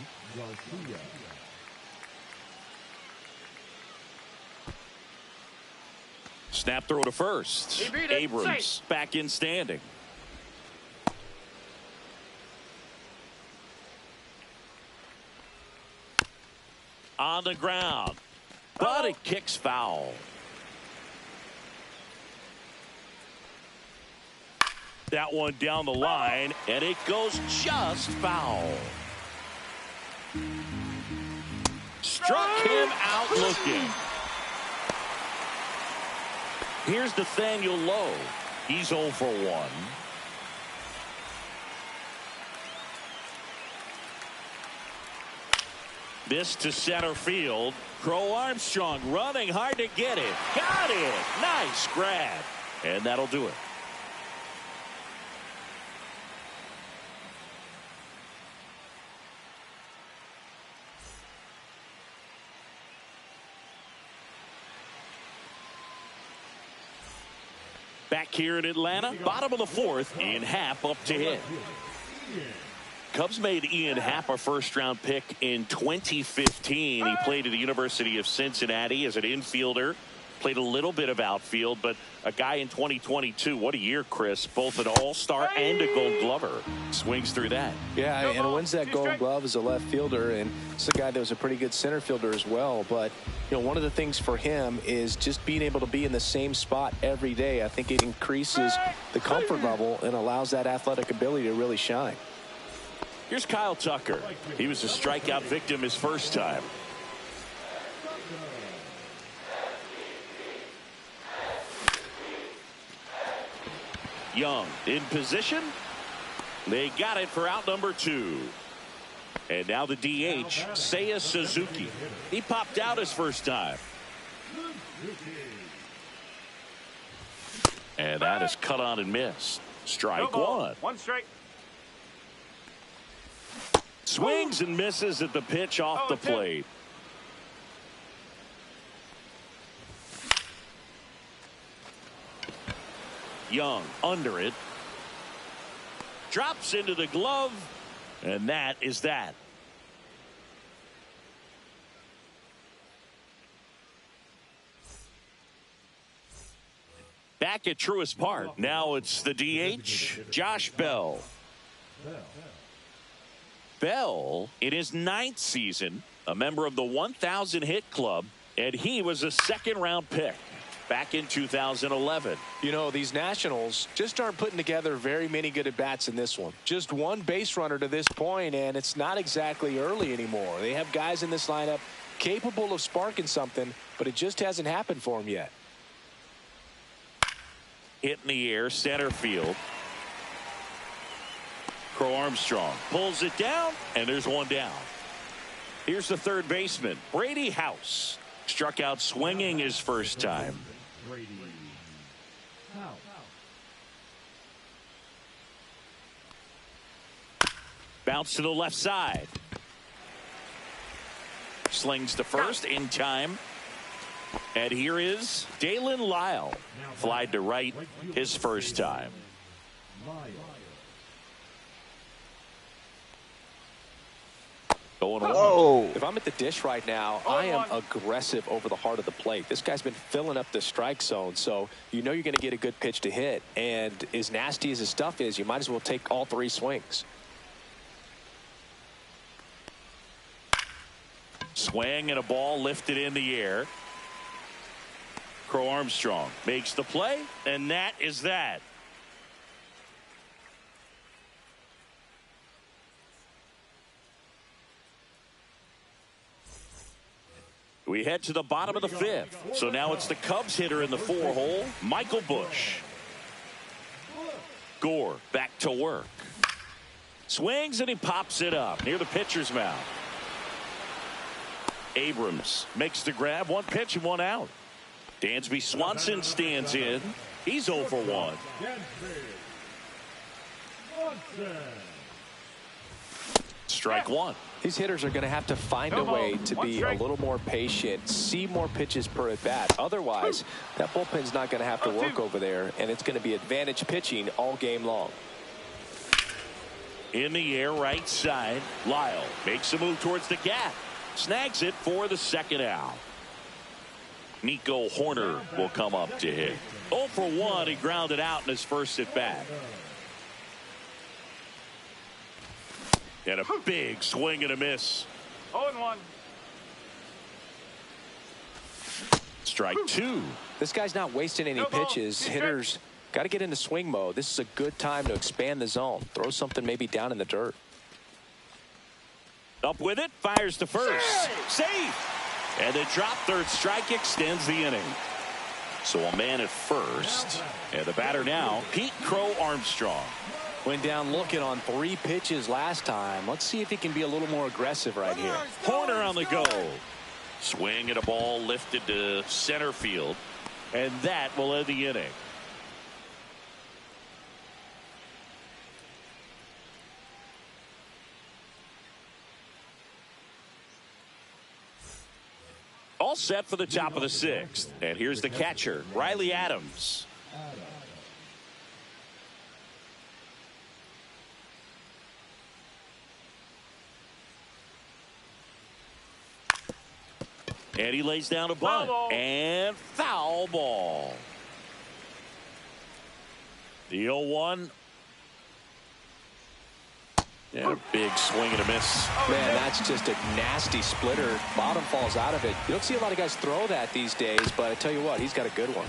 Snap throw to first. Abrams back in standing. On the ground. But it kicks foul. That one down the line, and it goes just foul. Struck him out looking. Here's Nathaniel Lowe. He's 0 for 1. This to center field. Crow Armstrong running hard to get it. Got it. Nice grab. And that'll do it. Back here in Atlanta, bottom of the 4th, Ian Happ up to hit. Cubs made Ian Happ a first-round pick in 2015. He played at the University of Cincinnati as an infielder. Played a little bit of outfield, but a guy in 2022. What a year, Chris. Both an all-star and a gold glover. Swings through that. Yeah, and wins that gold glove as a left fielder, and it's a guy that was a pretty good center fielder as well. But, you know, one of the things for him is just being able to be in the same spot every day. I think it increases the comfort level and allows that athletic ability to really shine. Here's Kyle Tucker. He was a strikeout victim his first time. Young in position. They got it for out number 2. And now the DH, Seiya Suzuki. He popped out his first time. And that is cut on and missed. Strike 1. 1 strike. Swings and misses at the pitch off the plate. Young under it. Drops into the glove. And that is that. Back at Truist Park. Now it's the DH, Josh Bell. Bell, in his 9th season, a member of the 1,000 hit club, and he was a second-round pick back in 2011. You know, these Nationals just aren't putting together very many good at-bats in this one. Just one base runner to this point, and it's not exactly early anymore. They have guys in this lineup capable of sparking something, but it just hasn't happened for them yet. Hit in the air, center field. Crow Armstrong pulls it down, and there's one down. Here's the third baseman, Brady House. Struck out swinging his first time. Bounce to the left side. Slings to first in time. And here is Dalen Lyle. Flied to right his first time. Going Whoa. If I'm at the dish right now, I am aggressive over the heart of the plate. This guy's been filling up the strike zone, so you know you're going to get a good pitch to hit. And as nasty as his stuff is, you might as well take all 3 swings. Swing and a ball lifted in the air. Crow Armstrong makes the play, and that is that. We head to the bottom of the 5th. So now it's the Cubs hitter in the 4-hole, Michael Busch. Gore back to work. Swings and he pops it up near the pitcher's mound. Abrams makes the grab. 1 pitch and 1 out. Dansby Swanson stands in. He's 0 for 1. Strike 1. These hitters are going to have to find a way to be a little more patient, see more pitches per at bat. Otherwise, that bullpen's not going to have to work over there, and it's going to be advantage pitching all game long. In the air, right side. Lyle makes a move towards the gap. Snags it for the second out. Nico Horner will come up to hit. 0 for 1. He grounded out in his first at bat. And a big swing and a miss. 0-1. Strike 2. This guy's not wasting any pitches. Hitters got to get into swing mode. This is a good time to expand the zone. Throw something maybe down in the dirt. Up with it. Fires to first. Safe. And the drop third strike extends the inning. So a man at first. And the batter now, Pete Crow Armstrong. Went down looking on 3 pitches last time. Let's see if he can be a little more aggressive right here. Horner on the go. Swing and a ball lifted to center field. And that will end the inning. All set for the top of the 6th. And here's the catcher, Riley Adams. And he lays down a bunt. And foul ball. The 0-1. And a big swing and a miss. Man, that's just a nasty splitter. Bottom falls out of it. You don't see a lot of guys throw that these days, but I tell you what, he's got a good one.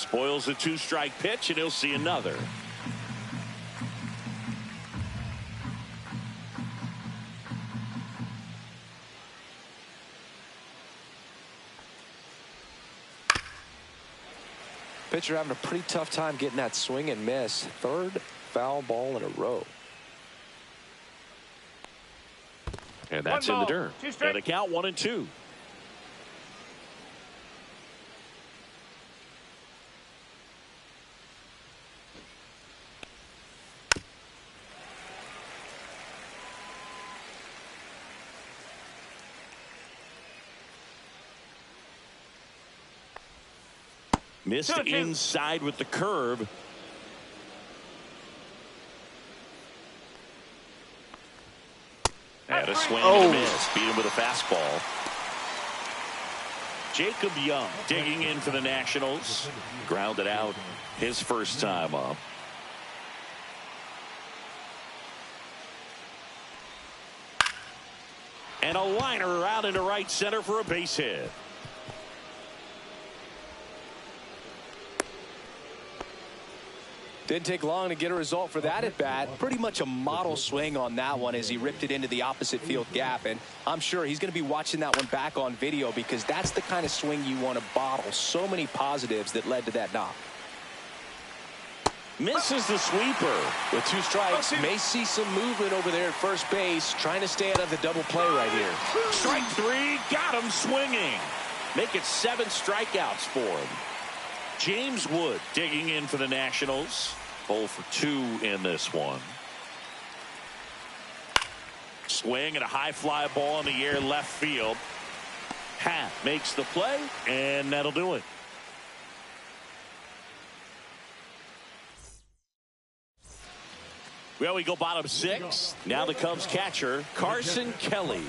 Spoils the 2-strike pitch, and he'll see another. Pitcher having a pretty tough time getting that swing and miss. Third foul ball in a row. And that's in the dirt. And a count 1-2. Missed inside with the curve. And a swing and a miss. Beat him with a fastball. Jacob Young digging in for the Nationals. Grounded out his first time up. And a liner out into right center for a base hit. Didn't take long to get a result for that at bat. Pretty much a model swing on that one as he ripped it into the opposite field gap. And I'm sure he's going to be watching that one back on video because that's the kind of swing you want to bottle. So many positives that led to that knock. Misses the sweeper. With 2 strikes, may see some movement over there at first base, trying to stay out of the double play right here. Strike 3, got him swinging. Make it 7 strikeouts for him. James Wood digging in for the Nationals. 0 for 2 in this one. Swing and a high fly ball in the air left field. Happ makes the play, and that'll do it. Well, we go bottom 6. Now the Cubs catcher, Carson Kelly.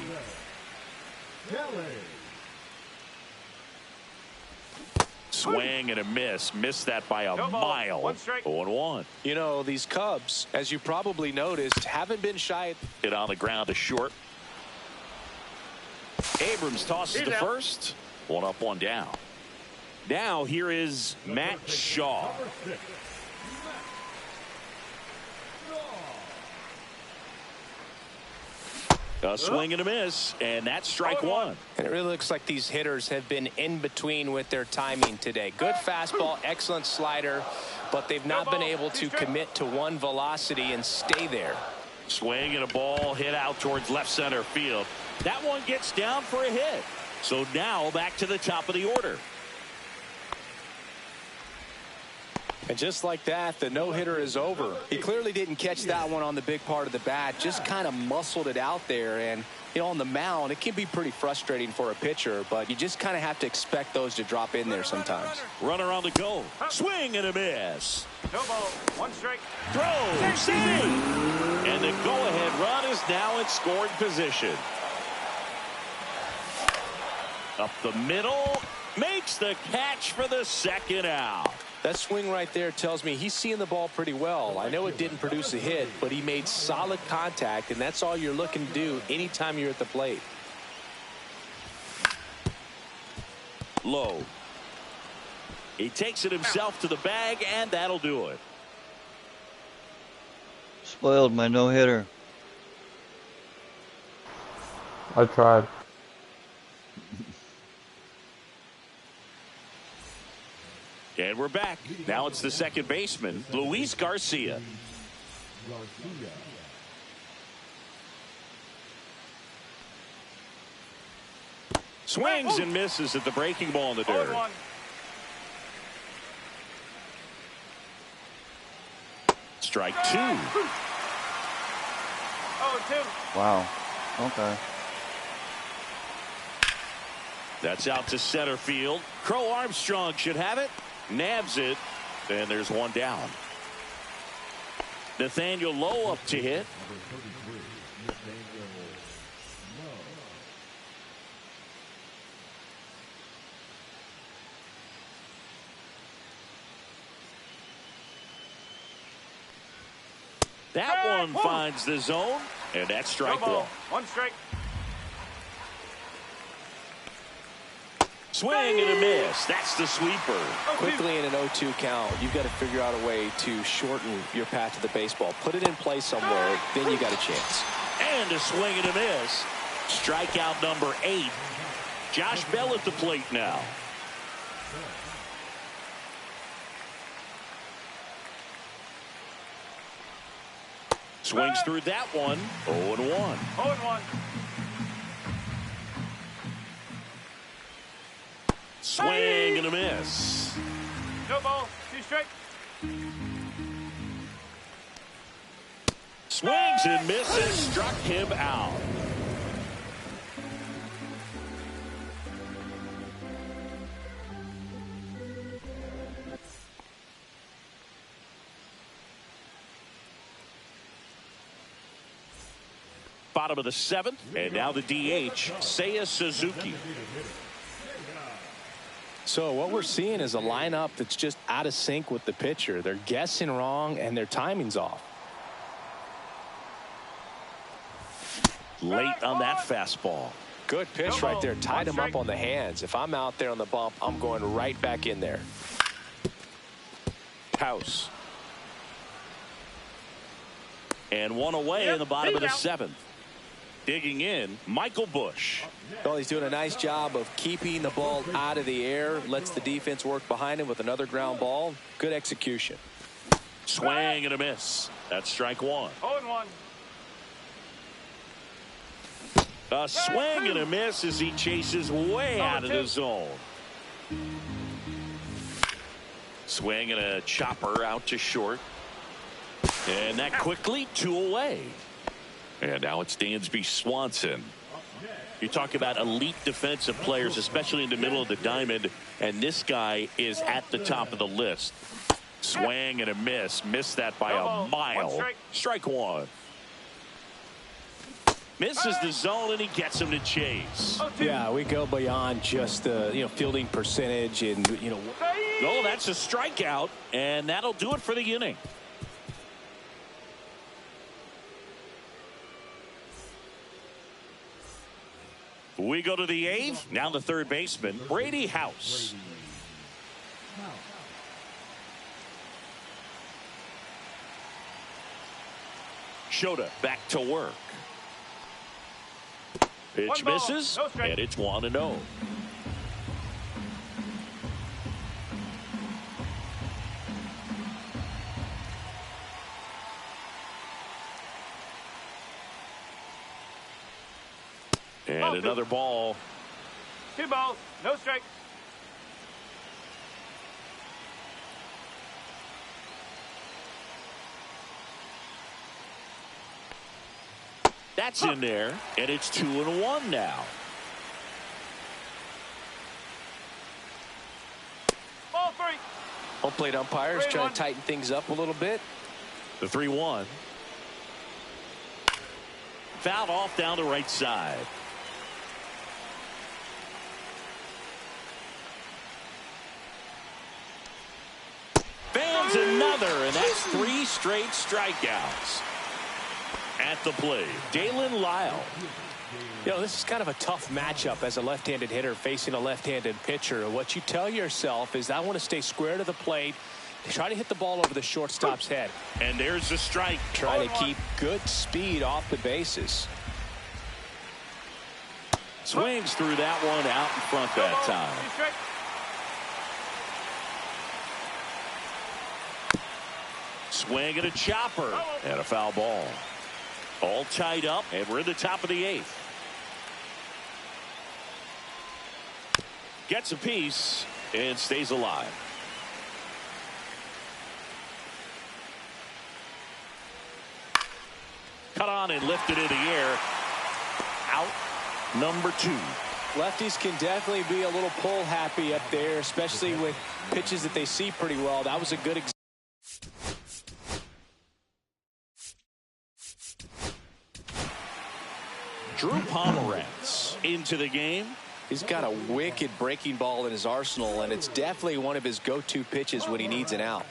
Swing and a miss. Missed that by a mile. 0-1. You know, these Cubs, as you probably noticed, haven't been shy. Hit on the ground to short. Abrams tosses to first. 1 up, 1 down. Now here is Matt Shaw. A swing and a miss, and that's strike 1. And it really looks like these hitters have been in between with their timing today. Good fastball, excellent slider, but they've not been able to commit to one velocity and stay there. Swing and a ball hit out towards left center field. That one gets down for a hit. So now back to the top of the order. And just like that, the no-hitter is over. He clearly didn't catch that one on the big part of the bat, just kind of muscled it out there. And, you know, on the mound, it can be pretty frustrating for a pitcher, but you just kind of have to expect those to drop in there sometimes. Runner on the go. Swing and a miss. No ball. 1 strike. Throw. Save. And the go-ahead run is now in scoring position. Up the middle. Makes the catch for the second out. That swing right there tells me he's seeing the ball pretty well. I know it didn't produce a hit, but he made solid contact, and that's all you're looking to do anytime you're at the plate. Low. He takes it himself to the bag, and that'll do it. Spoiled my no-hitter. I tried. And we're back. Now it's the second baseman, Luis Garcia. Swings and misses at the breaking ball in the dirt. Strike 2. 0-2. Wow. Okay. That's out to center field. Crow Armstrong should have it. Nabs it. And there's 1 down. Nathaniel Lowe up to hit. That one finds the zone, and that's strike 1. 1 strike. Swing and a miss. That's the sweeper. Quickly in an 0-2 count, you've got to figure out a way to shorten your path to the baseball. Put it in play somewhere, then you got a chance. And a swing and a miss. Strikeout number 8. Josh Bell at the plate now. Swings through that one. 0-1. 0-1. Swing and a miss. No ball. 2 strike. Swings and misses. Struck him out. Bottom of the 7th, and now the DH, Seiya Suzuki. So what we're seeing is a lineup that's just out of sync with the pitcher. They're guessing wrong, and their timing's off. Late on that fastball. Good pitch right there. Tied him up on the hands. If I'm out there on the bump, I'm going right back in there. House. And one away in the bottom of the 7th. Digging in, Michael Bush. Well, he's doing a nice job of keeping the ball out of the air. Lets the defense work behind him with another ground ball. Good execution. Swing and a miss. That's strike 1. 0-1. A swing and a miss as he chases way out of the zone. Swing and a chopper out to short. And that quickly 2 away. And now it's Dansby Swanson. You talk about elite defensive players, especially in the middle of the diamond, and this guy is at the top of the list. Swing and a miss. Missed that by a mile. Strike 1. Misses the zone, and he gets him to chase. Yeah, we go beyond just the fielding percentage and Oh, that's a strikeout, and that'll do it for the inning. We go to the 8th. Now the third baseman, Brady House. Shota back to work. Pitch misses, and it's 1-0. And another ball. 2 balls. No strike. That's in there, and it's 2-1 now. Ball 3. Home plate umpires trying to tighten things up a little bit. The 3-1. Fouled off down the right side. Fans another, and that's 3 straight strikeouts. At the plate, Dalen Lyle. This is kind of a tough matchup as a left-handed hitter facing a left-handed pitcher. What you tell yourself is I want to stay square to the plate, try to hit the ball over the shortstop's head. And there's the strike. Trying to keep good speed off the bases. Swings through that one out in front that time. Swing and a chopper and a foul ball. All tied up, and we're in the top of the 8th. Gets a piece and stays alive. Cut on and lifted in the air. Out number 2. Lefties can definitely be a little pull happy up there, especially with pitches that they see pretty well. That was a good example. Drew Pomeranz into the game. He's got a wicked breaking ball in his arsenal, and it's definitely one of his go-to pitches when he needs an out.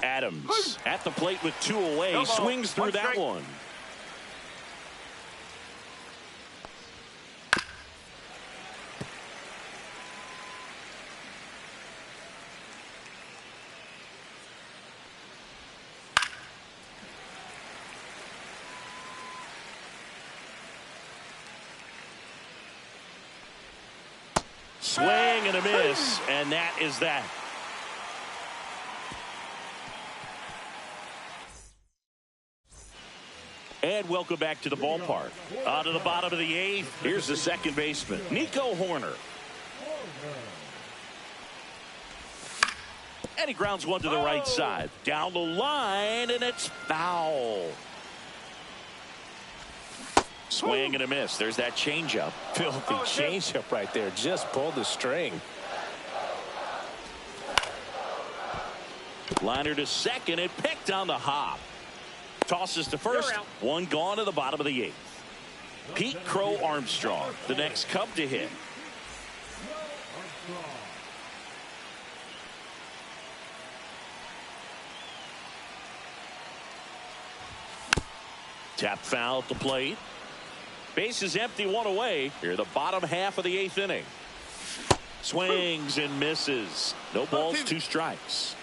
Adams at the plate with 2 away. Swings through that one. Swing and a miss, and that is that. And welcome back to the ballpark. On to the bottom of the 8th. Here's the second baseman, Nico Hoerner. And he grounds one to the right side. Down the line, and it's foul. Swing and a miss. There's that changeup. Filthy changeup right there. Just pulled the string. Liner to second and picked on the hop. Tosses to first. One gone to the bottom of the 8th. Pete Crow Armstrong, the next Cub to hit. Tap foul at the plate. Base is empty, one away. Here, the bottom half of the 8th inning. Swings and misses. No balls, 2 strikes.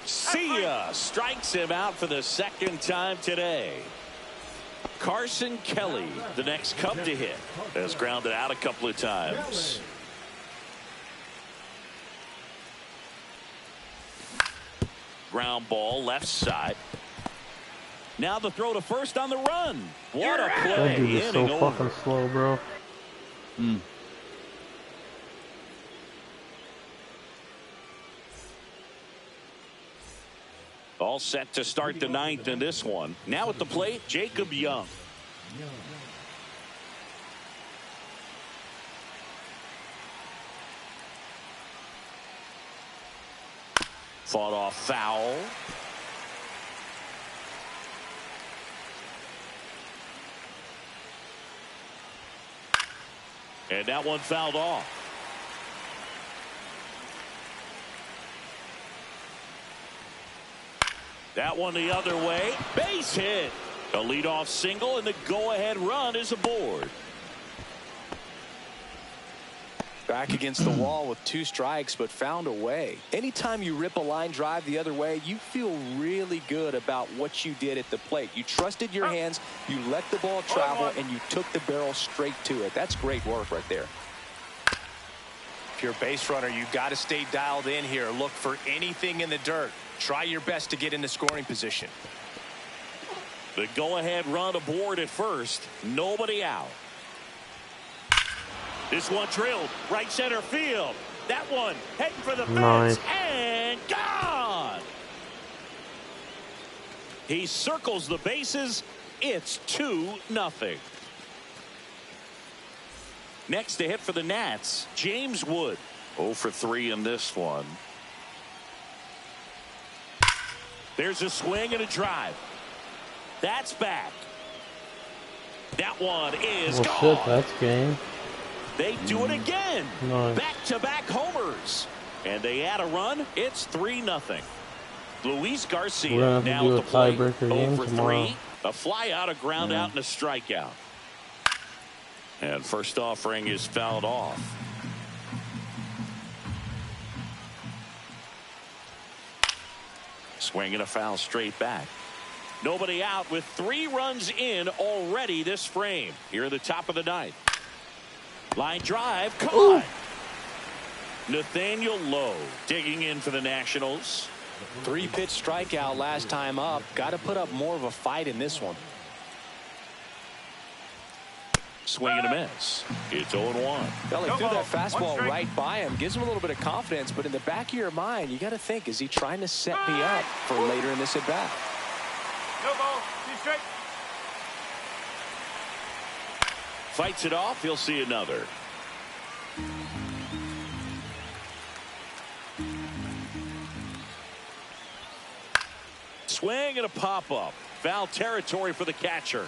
See ya. Strikes him out for the second time today. Carson Kelly, the next Cub to hit, has grounded out a couple of times. Ground ball left side. Now the throw to first on the run. What a play. That dude is so fucking slow, bro. All set to start the 9th in this one. Now at the plate, Jacob Young. Fought off foul. And that one fouled off. That one the other way. Base hit. A leadoff single, and the go-ahead run is aboard. Back against the wall with 2 strikes, but found a way. Anytime you rip a line drive the other way, you feel really good about what you did at the plate. You trusted your hands, you let the ball travel, and you took the barrel straight to it. That's great work right there. If you're a base runner, you've got to stay dialed in here. Look for anything in the dirt. Try your best to get in the scoring position. The go-ahead run aboard at first. Nobody out. This one drilled right center field. That one heading for the fence and gone. He circles the bases. It's 2-0. Next to hit for the Nats, James Wood. 0 for 3 in this one. There's a swing and a drive. That's back. That one is gone. Shit, that's game. They do it again. Nice. Back-to-back homers. And they add a run. It's 3-0. Luis Garcia now at the plate. 0 for 3. A fly out, a ground out, and a strikeout. And first offering is fouled off. Swing and a foul straight back. Nobody out with 3 runs in already this frame. Here at the top of the 9th. Line drive. Come on. Nathaniel Lowe digging in for the Nationals. 3-pitch strikeout last time up. Got to put up more of a fight in this one. Swing and a miss. It's 0-1. Well, he threw that fastball right by him. Gives him a little bit of confidence, but in the back of your mind, you got to think, is he trying to set me up for later in this at bat? No ball. 2 strikes. Fights it off. He'll see another. Swing and a pop-up. Foul territory for the catcher.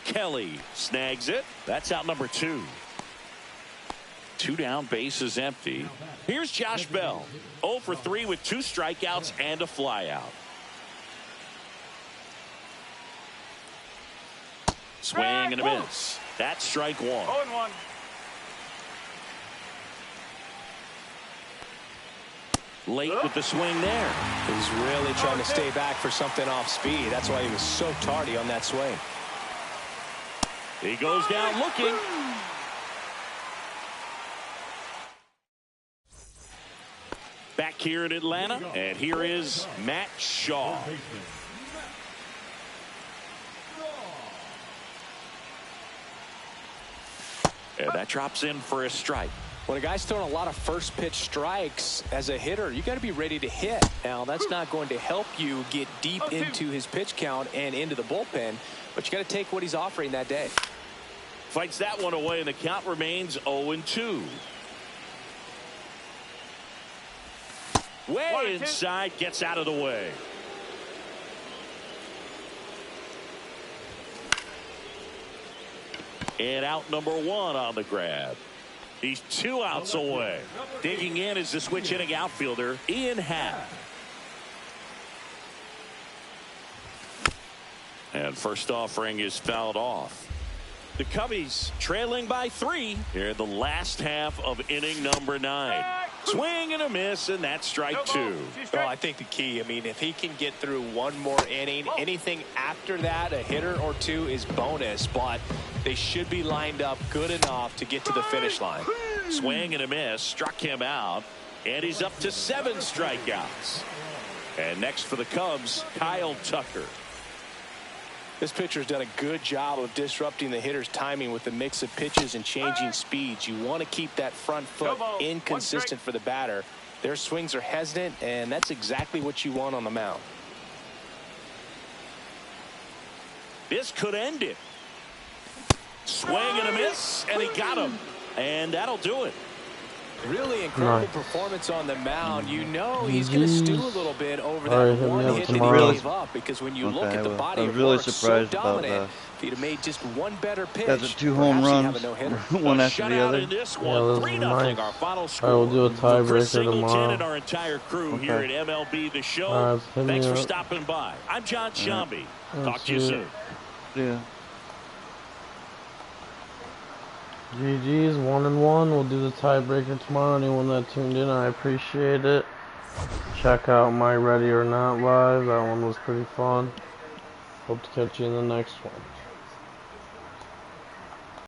Kelly snags it. That's out number 2. 2 down, base is empty. Here's Josh Bell. 0 for 3 with 2 strikeouts and a flyout. Swing and a miss. That's strike 1. 0-1. Late with the swing there. He's really trying to stay back for something off speed. That's why he was so tardy on that swing. He goes down looking. back here in Atlanta, and here is Matt Shaw. And that drops in for a strike. When a guy's throwing a lot of first pitch strikes as a hitter, you got to be ready to hit. Now, that's not going to help you get deep into his pitch count and into the bullpen, but you got to take what he's offering that day. Fights that one away, and the count remains 0-2. Way inside, gets out of the way. And out number 1 on the grab. He's 2 outs away. Digging in is the switch inning outfielder, Ian Happ. And first offering is fouled off. The Cubbies trailing by 3 here in the last half of inning number 9. Swing and a miss, and that's strike 2. Well, I think the key, I mean, if he can get through one more inning, anything after that, a hitter or 2 is bonus, but they should be lined up good enough to get to the finish line. Swing and a miss, struck him out, and he's up to 7 strikeouts. And next for the Cubs, Kyle Tucker. This pitcher's done a good job of disrupting the hitter's timing with the mix of pitches and changing speeds. You want to keep that front foot inconsistent for the batter. Their swings are hesitant, and that's exactly what you want on the mound. This could end it. Swing and a miss, and he got him. And that'll do it. Really incredible performance on the mound. You know he's going to stew a little bit over that one hit that he gave up, because when you look at the body of work, so dominant, if he'd have made just one better pitch, got the 2 home runs, one after the other. In this Yeah, one, this is nice. our final I score. will do a tiebreaker tomorrow. And our entire crew here at MLB The Show. Thanks for stopping by. I'm John Shambi. Talk to you soon. Yeah. GG's 1-1. We'll do the tiebreaker tomorrow. Anyone that tuned in, I appreciate it. Check out my Ready or Not live. That one was pretty fun. Hope to catch you in the next one.